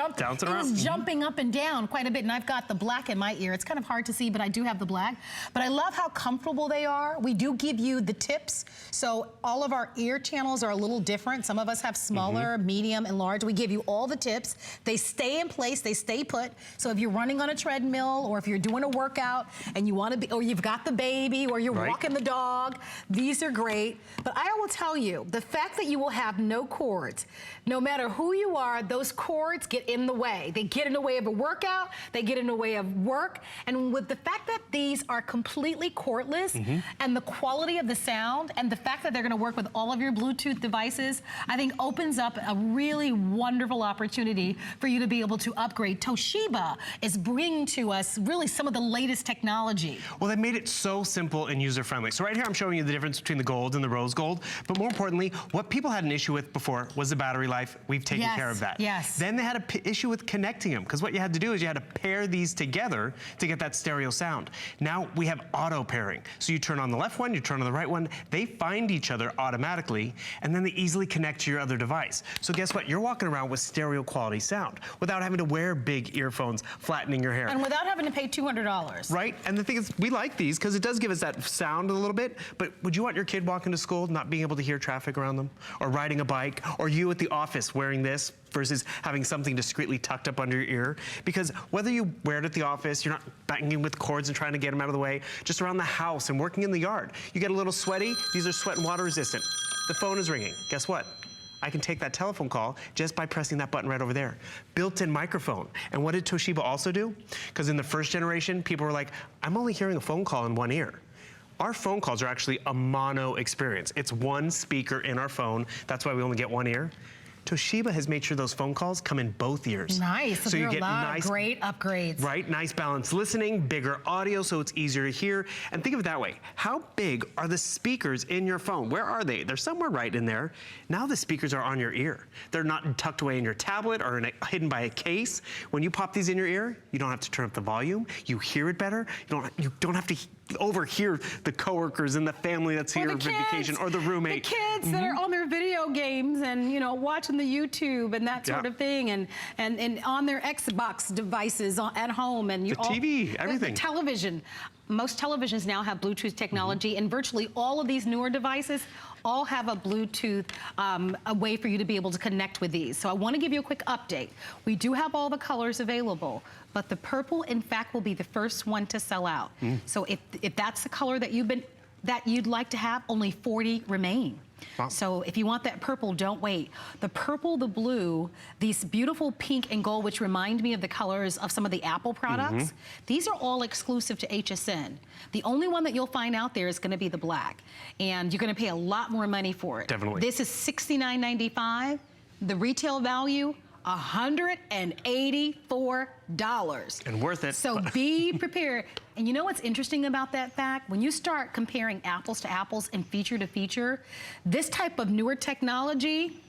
jumping up and down quite a bit, and I've got the black in my ear. It's kind of hard to see, but I do have the black. But I love how comfortable they are. We do give you the tips, so all of our ear channels are a little different. Some of us have smaller, medium, and large. We give you all the tips. They stay in place, they stay put. So if you're running on a treadmill, or if you're doing a workout and you want to be, or you've got the baby, or you're walking the dog, these are great. But I will tell you, the fact that you will have no cords, no matter who you are, those cords get in the way. They get in the way of a workout, they get in the way of work, and with the fact that these are completely cordless, and the quality of the sound, and the fact that they're gonna work with all of your Bluetooth devices, I think opens up a really wonderful opportunity for you to be able to upgrade. Toshiba is bringing to us really some of the latest technology. Well, they made it so simple and user-friendly. So right here, I'm showing you the difference between the gold and the rose gold. But more importantly, what people had an issue with before was the battery life. We've taken care of that. Then they had an issue with connecting them, because what you had to do is you had to pair these together to get that stereo sound. Now we have auto pairing. So you turn on the left one, you turn on the right one, they find each other automatically, and then they easily connect to your other device. So guess what? You're walking around with stereo quality sound without having to wear big earphones, flattening your hair. And without having to pay $200. Right, and the thing is, we like these because it does give us that sound a little bit, but would you want your kid walking to school not being able to hear traffic around them? Or riding a bike? Or you at the office wearing this versus having something discreetly tucked up under your ear? Because whether you wear it at the office, you're not banging with cords and trying to get them out of the way, just around the house and working in the yard. You get a little sweaty, these are sweat and water resistant. The phone is ringing, guess what? I can take that telephone call just by pressing that button right over there. Built-in microphone. And what did Toshiba also do? Because in the first generation, people were like, I'm only hearing a phone call in one ear. Our phone calls are actually a mono experience. It's one speaker in our phone. That's why we only get one ear. Toshiba has made sure those phone calls come in both ears. Nice. So you get a lot of great upgrades. Right, nice balanced listening, bigger audio so it's easier to hear. And think of it that way. How big are the speakers in your phone? Where are they? They're somewhere right in there. Now the speakers are on your ear. They're not tucked away in your tablet or hidden by a case. When you pop these in your ear, you don't have to turn up the volume. You hear it better. You don't have to overhear the coworkers and the family that's here on vacation, or the roommate. The kids that are on their video games and, you know, watching the YouTube and that sort of thing, and on their Xbox devices at home, and the TV, everything. The television. Most televisions now have Bluetooth technology, and virtually all of these newer devices all have a Bluetooth, a way for you to be able to connect with these. So I want to give you a quick update. We do have all the colors available, but the purple, in fact, will be the first one to sell out. So if that's the color that you'd like to have, only 40 remain. Wow. So if you want that purple, don't wait. The purple, the blue, these beautiful pink and gold, which remind me of the colors of some of the Apple products, these are all exclusive to HSN. The only one that you'll find out there is going to be the black. And you're going to pay a lot more money for it. Definitely. This is $69.95. The retail value, $184. And worth it. So be prepared. And you know what's interesting about that fact? When you start comparing apples to apples and feature to feature, this type of newer technology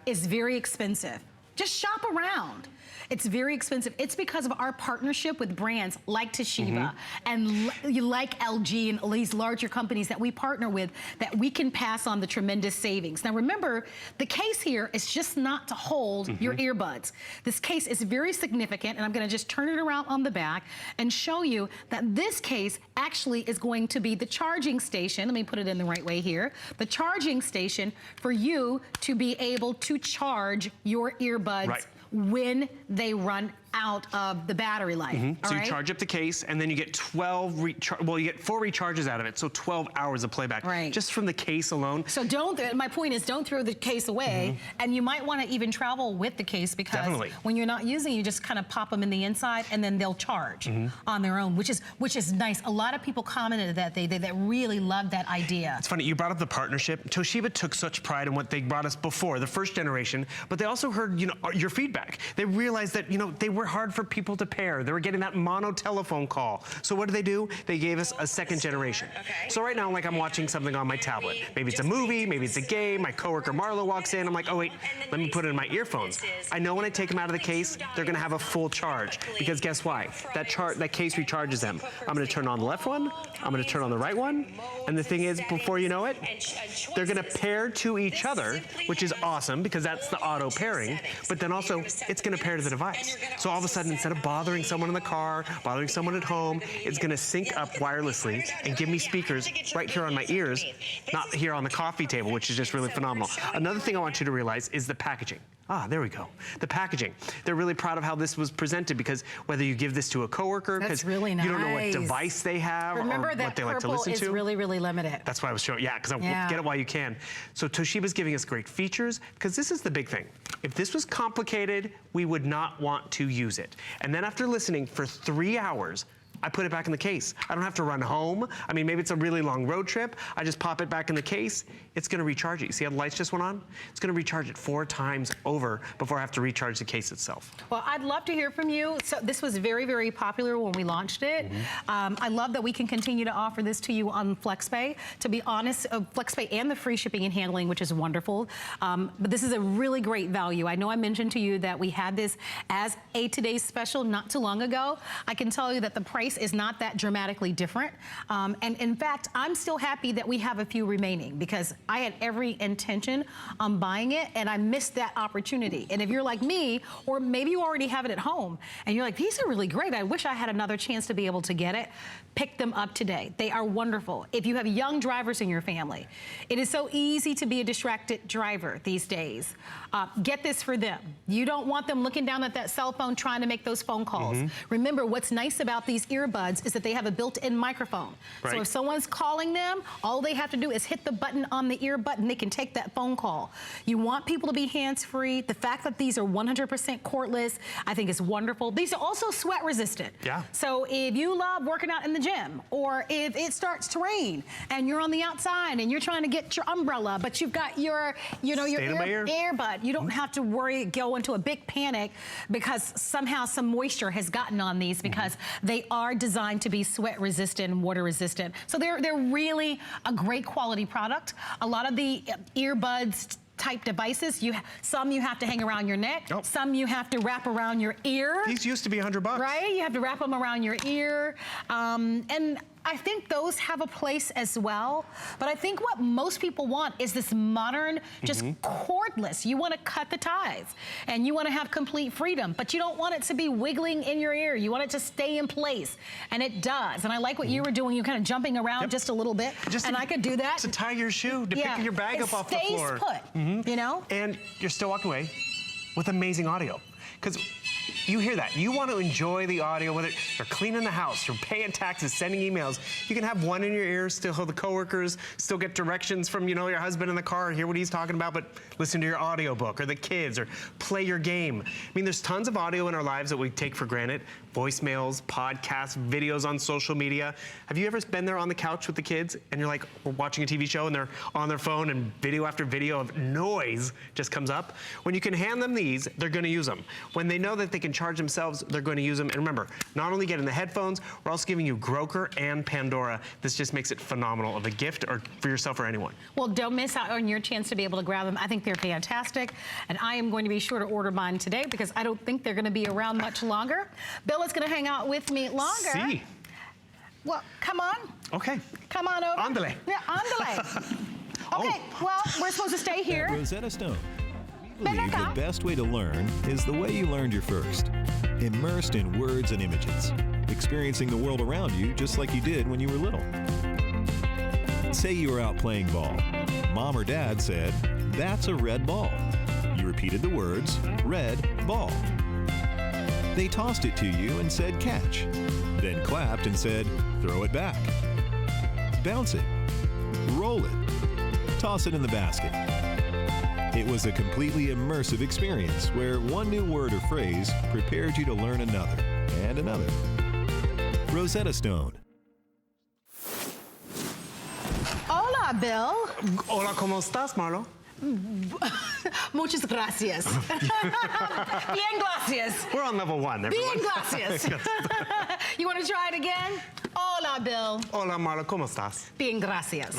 is very expensive. Just shop around. It's very expensive. It's because of our partnership with brands like Toshiba and like LG and these larger companies that we partner with, that we can pass on the tremendous savings. Now remember, the case here is just not to hold your earbuds. This case is very significant, and I'm gonna just turn it around on the back and show you that this case actually is going to be the charging station. Let me put it in the right way here. The charging station for you to be able to charge your earbuds when they run out of the battery life. So you charge up the case, and then you get 4 recharges out of it, so 12 hours of playback, just from the case alone. So my point is, don't throw the case away, and you might want to even travel with the case, because when you're not using it, you just kind of pop them in the inside, and then they'll charge on their own, which is nice. A lot of people commented that they really loved that idea. It's funny, you brought up the partnership. Toshiba took such pride in what they brought us before, the first generation, but they also heard, you know, your feedback. They realized that, you know, they were hard for people to pair. They were getting that mono telephone call. So what do? They gave us a second generation. So right now, like I'm watching something on my tablet. Maybe it's a movie, maybe it's a game. My coworker Marlo walks in. I'm like, oh wait, let me put it in my earphones. I know when I take them out of the case, they're gonna have a full charge. Because guess why? That case recharges them. I'm gonna turn on the left one, I'm gonna turn on the right one, and the thing is, before you know it, they're gonna pair to each other, which is awesome because that's the auto pairing, but then also it's gonna pair to the device. So all of a sudden, instead of bothering someone in the car, bothering someone at home, it's gonna sync up wirelessly and give me speakers right here on my ears, not here on the coffee table, which is just really phenomenal. Another thing I want you to realize is the packaging. Ah, there we go. The packaging. They're really proud of how this was presented because whether you give this to a coworker, because really nice. You don't know what device they have or what they like to listen to. Is really, really limited. That's why I was showing, because I get it while you can. So Toshiba's giving us great features because this is the big thing. If this was complicated, we would not want to use it. And then after listening for 3 hours, I put it back in the case. I don't have to run home. I mean, maybe it's a really long road trip. I just pop it back in the case. It's gonna recharge it. You see how the lights just went on? It's gonna recharge it 4 times over before I have to recharge the case itself. Well, I'd love to hear from you. So this was very, very popular when we launched it. I love that we can continue to offer this to you on FlexPay. To be honest, FlexPay and the free shipping and handling, which is wonderful. But this is a really great value. I know I mentioned to you that we had this as a today's special not too long ago. I can tell you that the price is not that dramatically different. And in fact, I'm still happy that we have a few remaining because I had every intention on buying it and I missed that opportunity. And if you're like me, or maybe you already have it at home and you're like, these are really great. I wish I had another chance to be able to get it. Pick them up today. They are wonderful. If you have young drivers in your family, it is so easy to be a distracted driver these days. Get this for them. You don't want them looking down at that cell phone trying to make those phone calls. Remember, what's nice about these earbuds is that they have a built-in microphone. Right. So if someone's calling them, all they have to do is hit the button on the ear button. They can take that phone call. You want people to be hands-free. The fact that these are 100% cordless, I think is wonderful. These are also sweat resistant. Yeah. So if you love working out in the gym, or if it starts to rain and you're on the outside and you're trying to get your umbrella, but you've got your, your earbud, you don't have to worry, go into a big panic because somehow some moisture has gotten on these because they are designed to be sweat resistant and water resistant. So they're really a great quality product. A lot of the earbuds type devices, some you have to hang around your neck, some you have to wrap around your ear. These used to be $100. Right? You have to wrap them around your ear. And I think those have a place as well. But I think what most people want is this modern, just cordless. You want to cut the ties and you want to have complete freedom, but you don't want it to be wiggling in your ear. You want it to stay in place, and it does. And I like what you were doing. You're kind of jumping around just a little bit, and I could do that. To tie your shoe, to pick your bag up off the floor. It stays put, you know? And you're still walking away with amazing audio. Because you hear that. You want to enjoy the audio, whether you're cleaning the house, you're paying taxes, sending emails. You can have one in your ear, still hear the coworkers, still get directions from, your husband in the car, hear what he's talking about, but listen to your audiobook, or the kids, or play your game. I mean, there's tons of audio in our lives that we take for granted. Voicemails, podcasts, videos on social media. Have you ever been there on the couch with the kids and you're like, we're watching a TV show and they're on their phone and video after video of noise just comes up? When you can hand them these, they're going to use them. When they know that they can charge themselves, they're going to use them. And remember, not only getting the headphones, we're also giving you Groker and Pandora. This just makes it phenomenal of a gift or for yourself or anyone. Well, don't miss out on your chance to be able to grab them. I think they're fantastic. And I am going to be sure to order mine today because I don't think they're going to be around much longer. Bill is going to hang out with me longer. Sí. Well, come on. Okay. Come on over. Ándale. Yeah, ándale. Okay, well, we're supposed to stay here. At Rosetta Stone, we believe the best way to learn is the way you learned your first. Immersed in words and images, experiencing the world around you just like you did when you were little. Say you were out playing ball. Mom or dad said, "That's a red ball." You repeated the words, "red ball." They tossed it to you and said, "Catch." Then clapped and said, "Throw it back." Bounce it. Roll it. Toss it in the basket. It was a completely immersive experience where one new word or phrase prepared you to learn another and another. Rosetta Stone. Hola, Bill. Hola, ¿cómo estás, Marlo? Muchas gracias. Bien gracias. We're on level 1, everyone. Bien gracias. You want to try it again? Hola, Bill. Hola, Marla, ¿cómo estás? Bien gracias.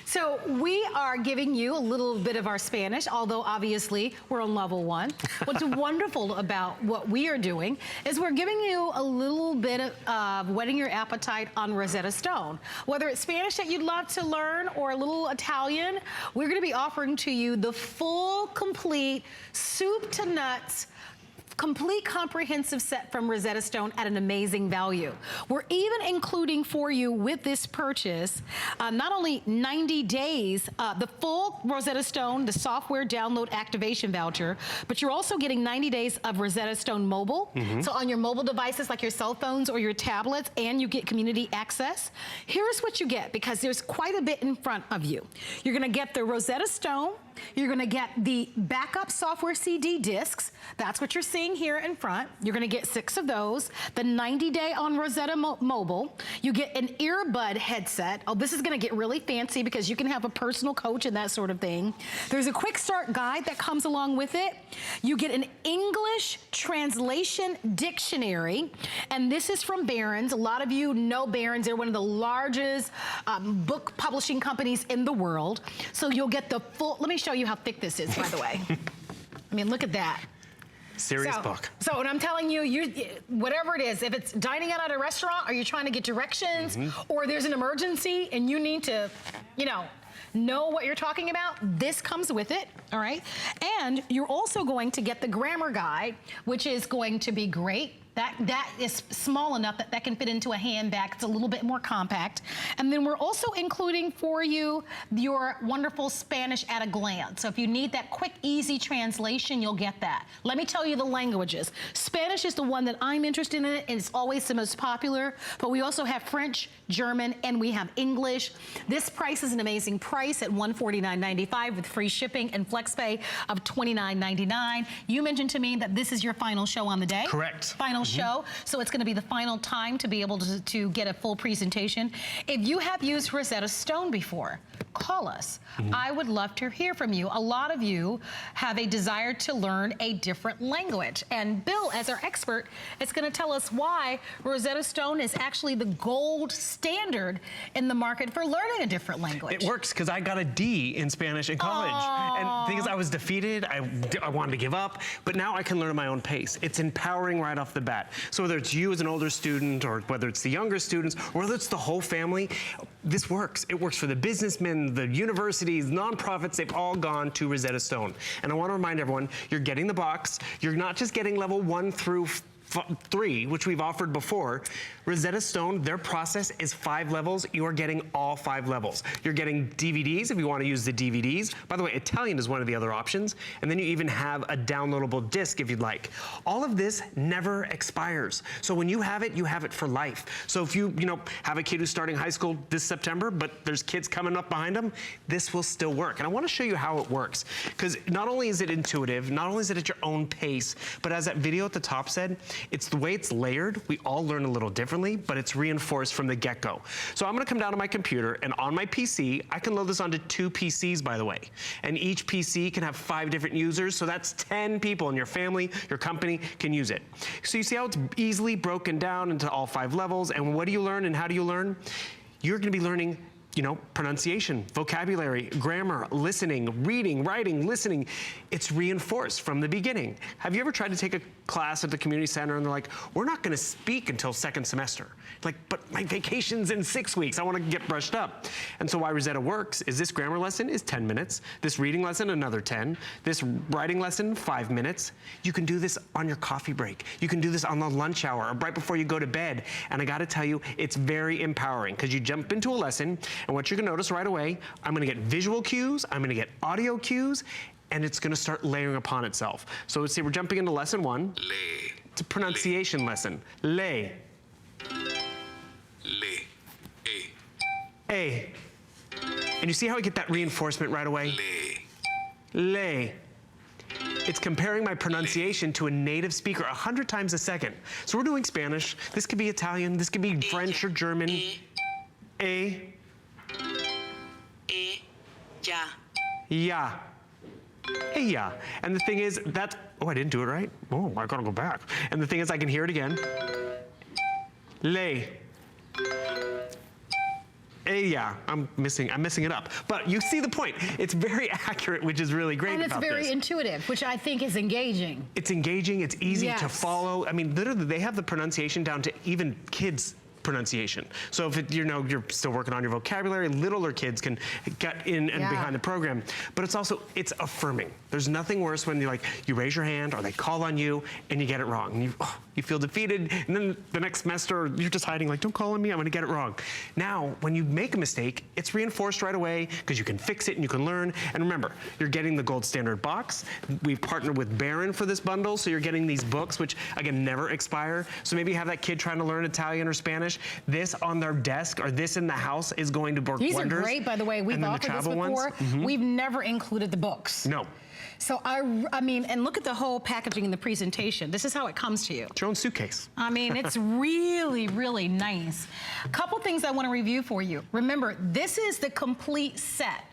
So we are giving you a little bit of our Spanish, although obviously we're on level 1. What's wonderful about what we are doing is we're giving you a little bit of whetting your appetite on Rosetta Stone. Whether it's Spanish that you'd love to learn or a little Italian, we're going to be offering to you the full, complete, soup to nuts, complete comprehensive set from Rosetta Stone at an amazing value. We're even including for you with this purchase, not only 90 days, the full Rosetta Stone, the software download activation voucher, but you're also getting 90 days of Rosetta Stone mobile. So on your mobile devices like your cell phones or your tablets, and you get community access. Here's what you get, because there's quite a bit in front of you. You're gonna get the Rosetta Stone, you're gonna get the backup software CD discs. That's what you're seeing here in front. You're gonna get 6 of those. The 90-day on Rosetta Mobile. You get an earbud headset. Oh, this is gonna get really fancy because you can have a personal coach and that sort of thing. There's a quick start guide that comes along with it. You get an English translation dictionary, and this is from Barron's. A lot of you know Barron's. They're one of the largest book publishing companies in the world. So you'll get the full, let me show you how thick this is, by the way. I mean, look at that. Serious book. So when I'm telling you, whatever it is, if it's dining out at a restaurant, or you're trying to get directions, or there's an emergency and you need to, know what you're talking about, this comes with it, all right? And you're also going to get the grammar guide, which is going to be great. That is small enough that can fit into a handbag. It's a little bit more compact. And then we're also including for you your wonderful Spanish at a glance. So if you need that quick, easy translation, you'll get that. Let me tell you the languages. Spanish is the one that I'm interested in, and it's always the most popular. But we also have French, German, and we have English. This price is an amazing price at $149.95 with free shipping and FlexPay of $29.99. You mentioned to me that this is your final show on the day. Correct. Final show, so it's going to be the final time to be able to get a full presentation. If you have used Rosetta Stone before, call us. I would love to hear from you. A lot of you have a desire to learn a different language, and Bill, as our expert, is going to tell us why Rosetta Stone is actually the gold standard in the market for learning a different language. It works, because I got a D in Spanish in college. And the thing is, I was defeated. I wanted to give up, but now I can learn at my own pace. It's empowering right off the bat. So whether it's you as an older student, or whether it's the younger students, or whether it's the whole family, this works. It works for the businessmen, the universities, nonprofits. They've all gone to Rosetta Stone. And I want to remind everyone, you're getting the box. You're not just getting level 1 through 3, which we've offered before. Rosetta Stone, their process is 5 levels. You are getting all 5 levels. You're getting DVDs if you want to use the DVDs. By the way, Italian is one of the other options. And then you even have a downloadable disc if you'd like. All of this never expires. So when you have it for life. So if you have a kid who's starting high school this September, but there's kids coming up behind them, this will still work. And I want to show you how it works. Because not only is it intuitive, not only is it at your own pace, but as that video at the top said, it's the way it's layered. We all learn a little differently, but it's reinforced from the get-go. So I'm gonna come down to my computer, and on my PC, I can load this onto 2 PCs, by the way. And each PC can have 5 different users, so that's 10 people in your family, your company can use it. So you see how it's easily broken down into all 5 levels, and what do you learn and how do you learn? You're gonna be learning pronunciation, vocabulary, grammar, listening, reading, writing, listening. It's reinforced from the beginning. Have you ever tried to take a class at the community center and they're like, we're not gonna speak until 2nd semester? Like, but my vacation's in 6 weeks. I wanna get brushed up. And so why Rosetta works is this grammar lesson is 10 minutes, this reading lesson, another 10, this writing lesson, 5 minutes. You can do this on your coffee break. You can do this on the lunch hour or right before you go to bed. And I gotta tell you, it's very empowering, because you jump into a lesson, and what you're gonna notice right away, I'm gonna get visual cues, I'm gonna get audio cues, and it's gonna start layering upon itself. So let's see, we're jumping into lesson 1. Le. It's a pronunciation lesson. Le. Le. A. And you see how I get that reinforcement right away? Le. Le. It's comparing my pronunciation to a native speaker 100 times a second. So we're doing Spanish. This could be Italian. This could be French or German. A. Ya. Ya. Hey, yeah. And the thing is, that's, oh, I didn't do it right. Oh, I gotta go back. And the thing is, I can hear it again. Lay. Hey, yeah, I'm messing it up. But you see the point. It's very accurate, which is really great about this. And it's very intuitive, which I think is engaging. It's engaging, it's easy to Yes. follow. I mean, literally, they have the pronunciation down to even kids' pronunciation. So if you're still working on your vocabulary, littler kids can get in and behind the program. But it's affirming. There's nothing worse when you raise your hand or they call on you and you get it wrong. And you feel defeated, and then the next semester you're just hiding like, don't call on me, I'm gonna get it wrong. Now, when you make a mistake, it's reinforced right away because you can fix it and you can learn. And remember, you're getting the gold standard box. We've partnered with Barron for this bundle, so you're getting these books, which again, never expire. So maybe you have that kid trying to learn Italian or Spanish. This on their desk or this in the house is going to work wonders. These are great, by the way. We've offered this before. We've never included the books. No. So I mean, and look at the whole packaging and the presentation. This is how it comes to you. It's your own suitcase. I mean, it's really, really nice. A couple things I want to review for you. Remember, this is the complete set.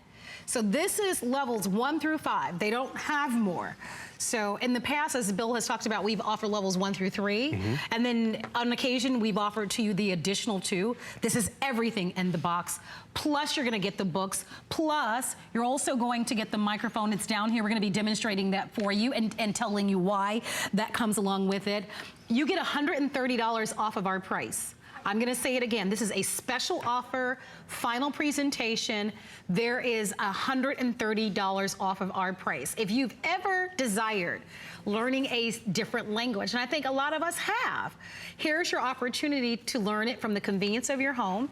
So this is levels 1 through 5. They don't have more. So in the past, as Bill has talked about, we've offered levels 1 through 3. And then on occasion, we've offered to you the additional 2. This is everything in the box. Plus, you're gonna get the books. Plus, you're also going to get the microphone. It's down here. We're gonna be demonstrating that for you and telling you why that comes along with it. You get $130 off of our price. I'm gonna say it again. This is a special offer, final presentation. There is $130 off of our price. If you've ever desired learning a different language, and I think a lot of us have, here's your opportunity to learn it from the convenience of your home.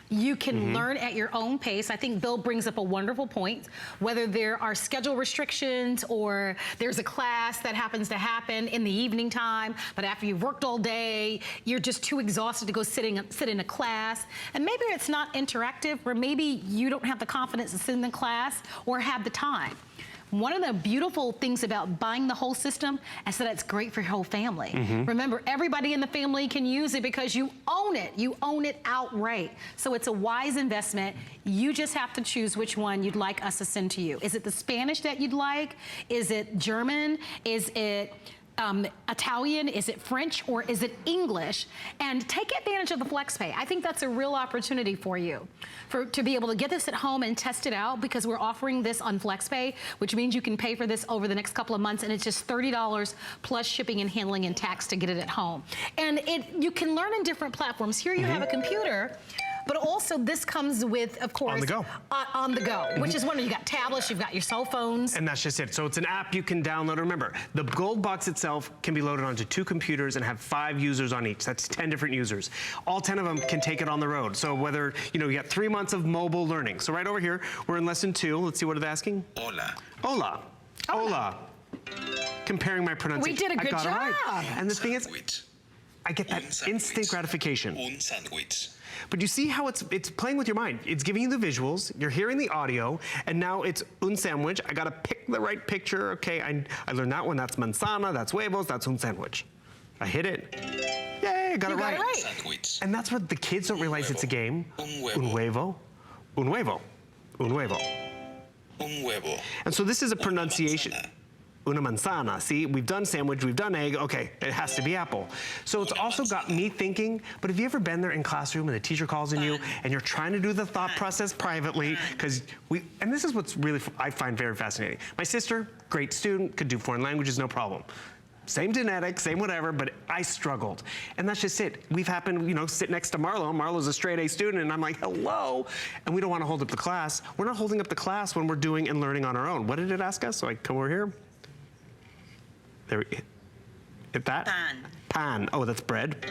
You can learn at your own pace. I think Bill brings up a wonderful point. Whether there are schedule restrictions or there's a class that happens to happen in the evening time, but after you've worked all day, you're just too exhausted to go sit in a class. And maybe it's not interactive, or maybe you don't have the confidence to sit in the class or have the time. One of the beautiful things about buying the whole system is that it's great for your whole family. Remember, everybody in the family can use it because you own it. You own it outright. So it's a wise investment. You just have to choose which one you'd like us to send to you. Is it the Spanish that you'd like? Is it German? Is it Italian? Is it French? Or is it English? And take advantage of the FlexPay. I think that's a real opportunity for you to be able to get this at home and test it out, because we're offering this on FlexPay, which means you can pay for this over the next couple of months, and it's just $30 plus shipping and handling and tax to get it at home. And you can learn in different platforms. Here you have a computer, but also this comes with, of course, on the go, which is wonderful. You got tablets, you've got your cell phones. And that's just it. So it's an app you can download. Remember, the gold box itself can be loaded onto 2 computers and have 5 users on each. That's 10 different users. All 10 of them can take it on the road. So whether, you got 3 months of mobile learning. So right over here, we're in lesson 2. Let's see what it's asking. Hola. Hola. Hola. Comparing my pronunciation. We did a good job. I got it right. And the thing is, I get that instant sandwich. gratification. Un sandwich. But you see how it's playing with your mind. It's giving you the visuals, you're hearing the audio, and now it's un sandwich. I gotta pick the right picture. Okay, I learned that one. That's manzana, that's huevos, that's un sandwich. I hit it. Yay, I got it right. Sandwich. And that's what the kids don't realize it's a game. Un huevo. Un huevo. Un huevo. Un huevo. Un huevo. And so this is a pronunciation. Una manzana. See, we've done sandwich, we've done egg. Okay, it has to be apple. So it's also got me thinking, but have you ever been there in classroom and the teacher calls on you and you're trying to do the thought process privately? Because and this is what's really, I find very fascinating. My sister, great student, could do foreign languages, no problem. Same genetics, same whatever, but I struggled. And that's just it. We've happened, sit next to Marlo. Marlo's a straight A student, and I'm like, hello. And we don't want to hold up the class. We're not holding up the class when we're doing and learning on our own. What did it ask us? So I come over here. There, hit that? Pan. Pan. Oh, that's bread.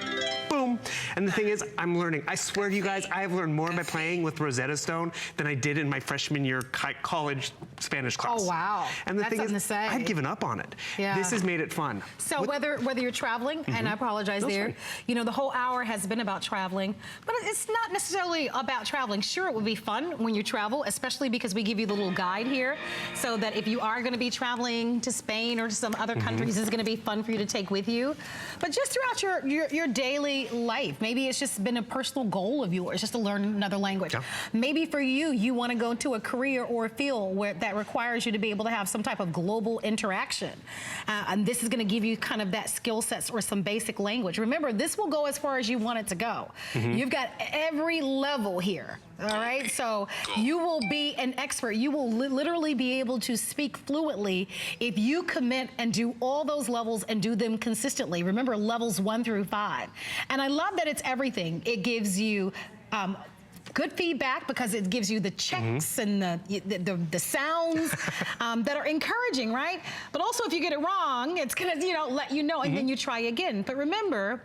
Boom. And the thing is, I'm learning. I swear to you guys, I have learned more by playing with Rosetta Stone than I did in my freshman year college Spanish class. Oh, wow. And the That's thing something is, to say. I'd given up on it. Yeah. This has made it fun. So whether you're traveling, and I apologize there, the whole hour has been about traveling, but it's not necessarily about traveling. Sure, it would be fun when you travel, especially because we give you the little guide here, so that if you are going to be traveling to Spain or to some other countries, it's going to be fun for you to take with you. But just throughout your daily life. Maybe it's just been a personal goal of yours just to learn another language. Maybe for you, you want to go into a career or a field that requires you to be able to have some type of global interaction. And this is going to give you kind of that skill sets or some basic language. Remember, this will go as far as you want it to go. You've got every level here. All right, so you will be an expert. You will literally be able to speak fluently if you commit and do all those levels and do them consistently. Remember, levels 1 through 5. And I love that it's everything. It gives you good feedback because it gives you the checks and the sounds that are encouraging, right? But also, if you get it wrong, it's gonna let you know, and then you try again. But remember,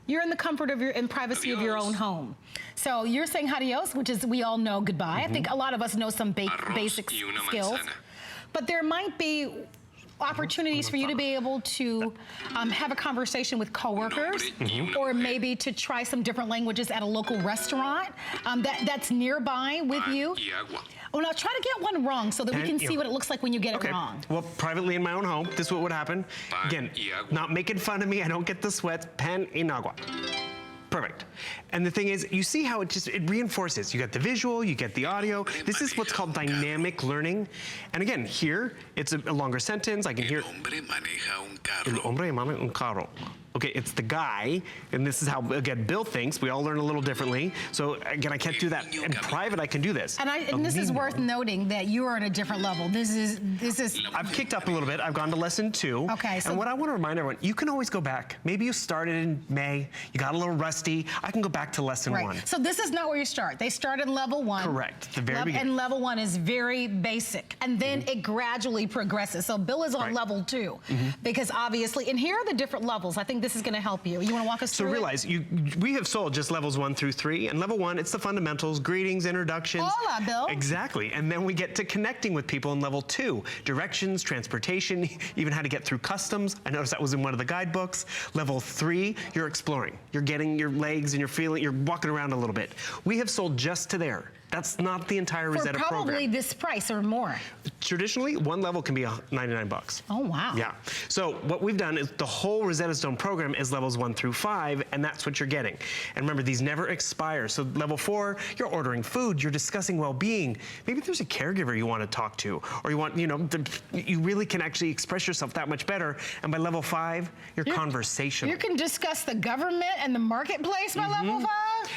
you're in the comfort of and privacy of your own home. So you're saying adios, which is, we all know goodbye. I think a lot of us know some basic skills. But there might be opportunities for you to be able to have a conversation with coworkers, or maybe to try some different languages at a local restaurant that's nearby with you. Well, now try to get one wrong so that we can see what it looks like when you get it wrong. Well, privately in my own home, this is what would happen. Again, not making fun of me, I don't get the sweats. Pan y agua. Perfect. And the thing is, you see how it reinforces. You got the visual, you get the audio. This is what's called dynamic learning. And again, here, it's a longer sentence. I can hear. El hombre maneja un carro. Okay, it's the guy, and this is how, again, Bill thinks. We all learn a little differently. So, again, I can't do that. In private, I can do this. And this is worth noting that you are at a different level. This is. I've kicked up a little bit. I've gone to lesson 2. Okay. So and what I want to remind everyone, you can always go back. Maybe you started in May, you got a little rusty. I can go back to lesson 1. So this is not where you start. They start in level 1. Correct. The very beginning. And level 1 is very basic. And then it gradually progresses. So Bill is on level 2. Because obviously, and here are the different levels. I think this is going to help you. You want to walk us through? So realize, we have sold just levels 1 through 3. And level 1, it's the fundamentals, greetings, introductions. Hola, Bill. Exactly. And then we get to connecting with people in level 2. Directions, transportation, even how to get through customs. I noticed that was in one of the guidebooks. Level 3, you're exploring. You're getting your legs and you're walking around a little bit. We have sold just to there. That's not the entire Rosetta program. For probably this price or more. Traditionally, one level can be $99. Oh, wow. Yeah. So what we've done is the whole Rosetta Stone program is levels 1 through 5, and that's what you're getting. And remember, these never expire. So level 4, you're ordering food, you're discussing well-being. Maybe there's a caregiver you want to talk to, or you want, you really can actually express yourself that much better. And by level 5, you're conversational. You can discuss the government and the marketplace by level 5?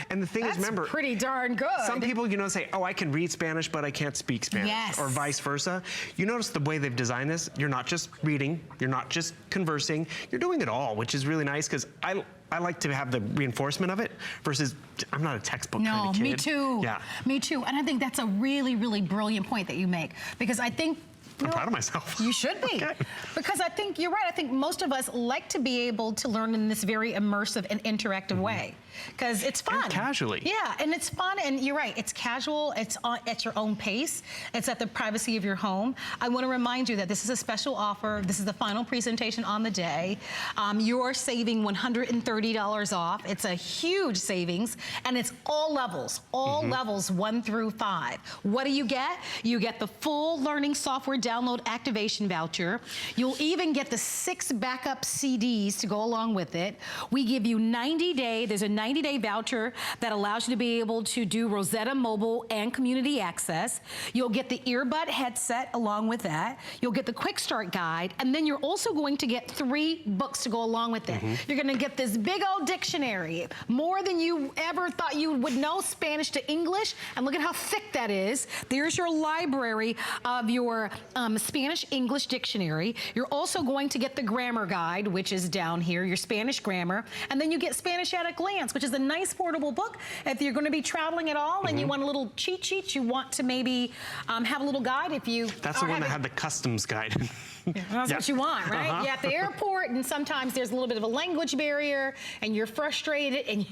And the thing is, remember, pretty darn good. Some people, say, oh, I can read Spanish, but I can't speak Spanish. Yes. Or vice versa. You notice the way they've designed this, you're not just reading, you're not just conversing, you're doing it all, which is really nice, because I like to have the reinforcement of it versus I'm not a textbook kind of kid. No, me too. Yeah. Me too. And I think that's a really, really brilliant point that you make, because I think I'm proud of myself. You should be. Okay. Because I think you're right. I think most of us like to be able to learn in this very immersive and interactive way. Because it's fun. And casually. Yeah, and it's fun, and you're right. It's casual. It's at your own pace. It's at the privacy of your home. I want to remind you that this is a special offer. This is the final presentation on the day. You're saving $130 off. It's a huge savings, and it's all levels. All levels 1 through 5. What do you get? You get the full learning software download activation voucher. You'll even get the 6 backup CDs to go along with it. We give you 90-day. There's a 90-day voucher that allows you to be able to do Rosetta Mobile and Community Access. You'll get the earbud headset along with that. You'll get the Quick Start Guide, and then you're also going to get 3 books to go along with it. You're going to get this big old dictionary, more than you ever thought you would know, Spanish to English, and look at how thick that is. There's your library of your Spanish-English dictionary. You're also going to get the grammar guide, which is down here, your Spanish grammar, and then you get Spanish at a Glance, which is a nice portable book. If you're going to be traveling at all and you want a little cheat sheet, you want to maybe have a little guide if you... That's the one that had the customs guide. That's what you want, right? You're at the airport, and sometimes there's a little bit of a language barrier, and you're frustrated, and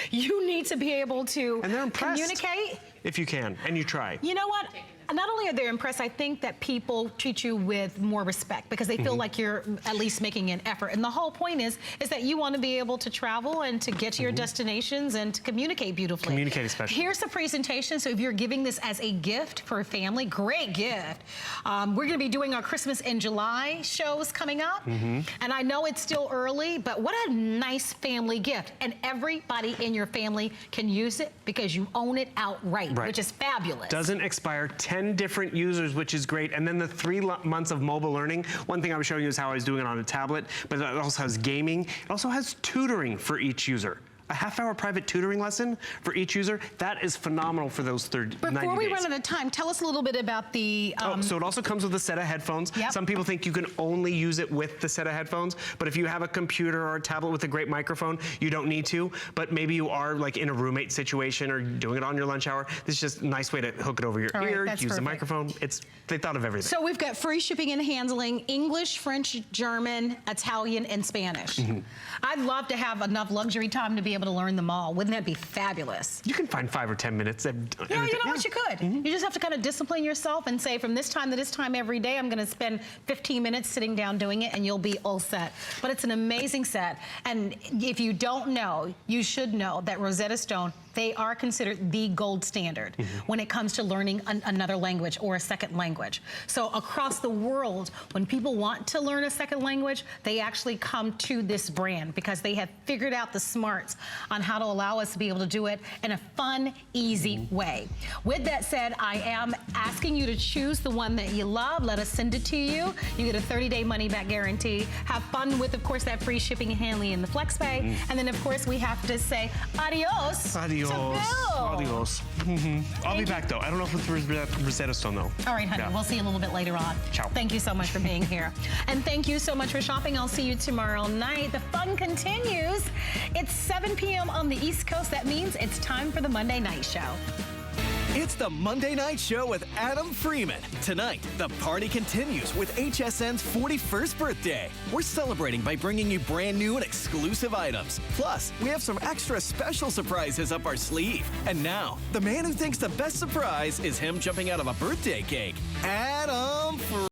you need to be able to and they're impressed communicate. if you can, and you try. You know what? not only are they impressed, I think that people treat you with more respect because they feel like you're at least making an effort. And the whole point is that you want to be able to travel and to get to your destinations and to communicate beautifully. Communicate especially. Here's the presentation. So if you're giving this as a gift for a family, great gift. We're going to be doing our Christmas in July shows coming up. And I know it's still early, but what a nice family gift. And everybody in your family can use it because you own it outright, which is fabulous. Doesn't expire, 10 different users, which is great. And then the 3 months of mobile learning. One thing I was showing you is how I was doing it on a tablet, but it also has gaming. It also has tutoring for each user. A half-hour private tutoring lesson for each user. That is phenomenal for those 90 days. Before we run out of time, tell us a little bit about the... so it also comes with a set of headphones. Some people think you can only use it with the set of headphones, but if you have a computer or a tablet with a great microphone, you don't need to. But maybe you are like in a roommate situation or doing it on your lunch hour. This is just a nice way to hook it over your ear, use the microphone. They thought of everything. So we've got free shipping and handling, English, French, German, Italian, and Spanish. I'd love to have enough luxury time to be able to learn them all. Wouldn't that be fabulous? You can find 5 or 10 minutes. Yeah, you know what, you could. You just have to kind of discipline yourself and say, from this time to this time every day, I'm going to spend 15 minutes sitting down doing it, and you'll be all set. But it's an amazing set. And if you don't know, you should know that Rosetta Stone, they are considered the gold standard when it comes to learning another language or a second language. So across the world, when people want to learn a second language, they actually come to this brand because they have figured out the smarts on how to allow us to be able to do it in a fun, easy way. With that said, I am asking you to choose the one that you love. Let us send it to you. You get a 30-day money-back guarantee. Have fun with, of course, that free shipping and handling in the FlexPay. And then, of course, we have to say adios. Adios. Adios. I'll be back, though. I don't know if it's Rosetta Stone, though. All right, honey. We'll see you a little bit later on. Ciao. Thank you so much for being here. And thank you so much for shopping. I'll see you tomorrow night. The fun continues. It's 7 p.m. on the East Coast. That means it's time for the Monday Night Show. It's the Monday Night Show with Adam Freeman. Tonight, the party continues with HSN's 41st birthday. We're celebrating by bringing you brand new and exclusive items. Plus, we have some extra special surprises up our sleeve. And now, the man who thinks the best surprise is him jumping out of a birthday cake, Adam Freeman.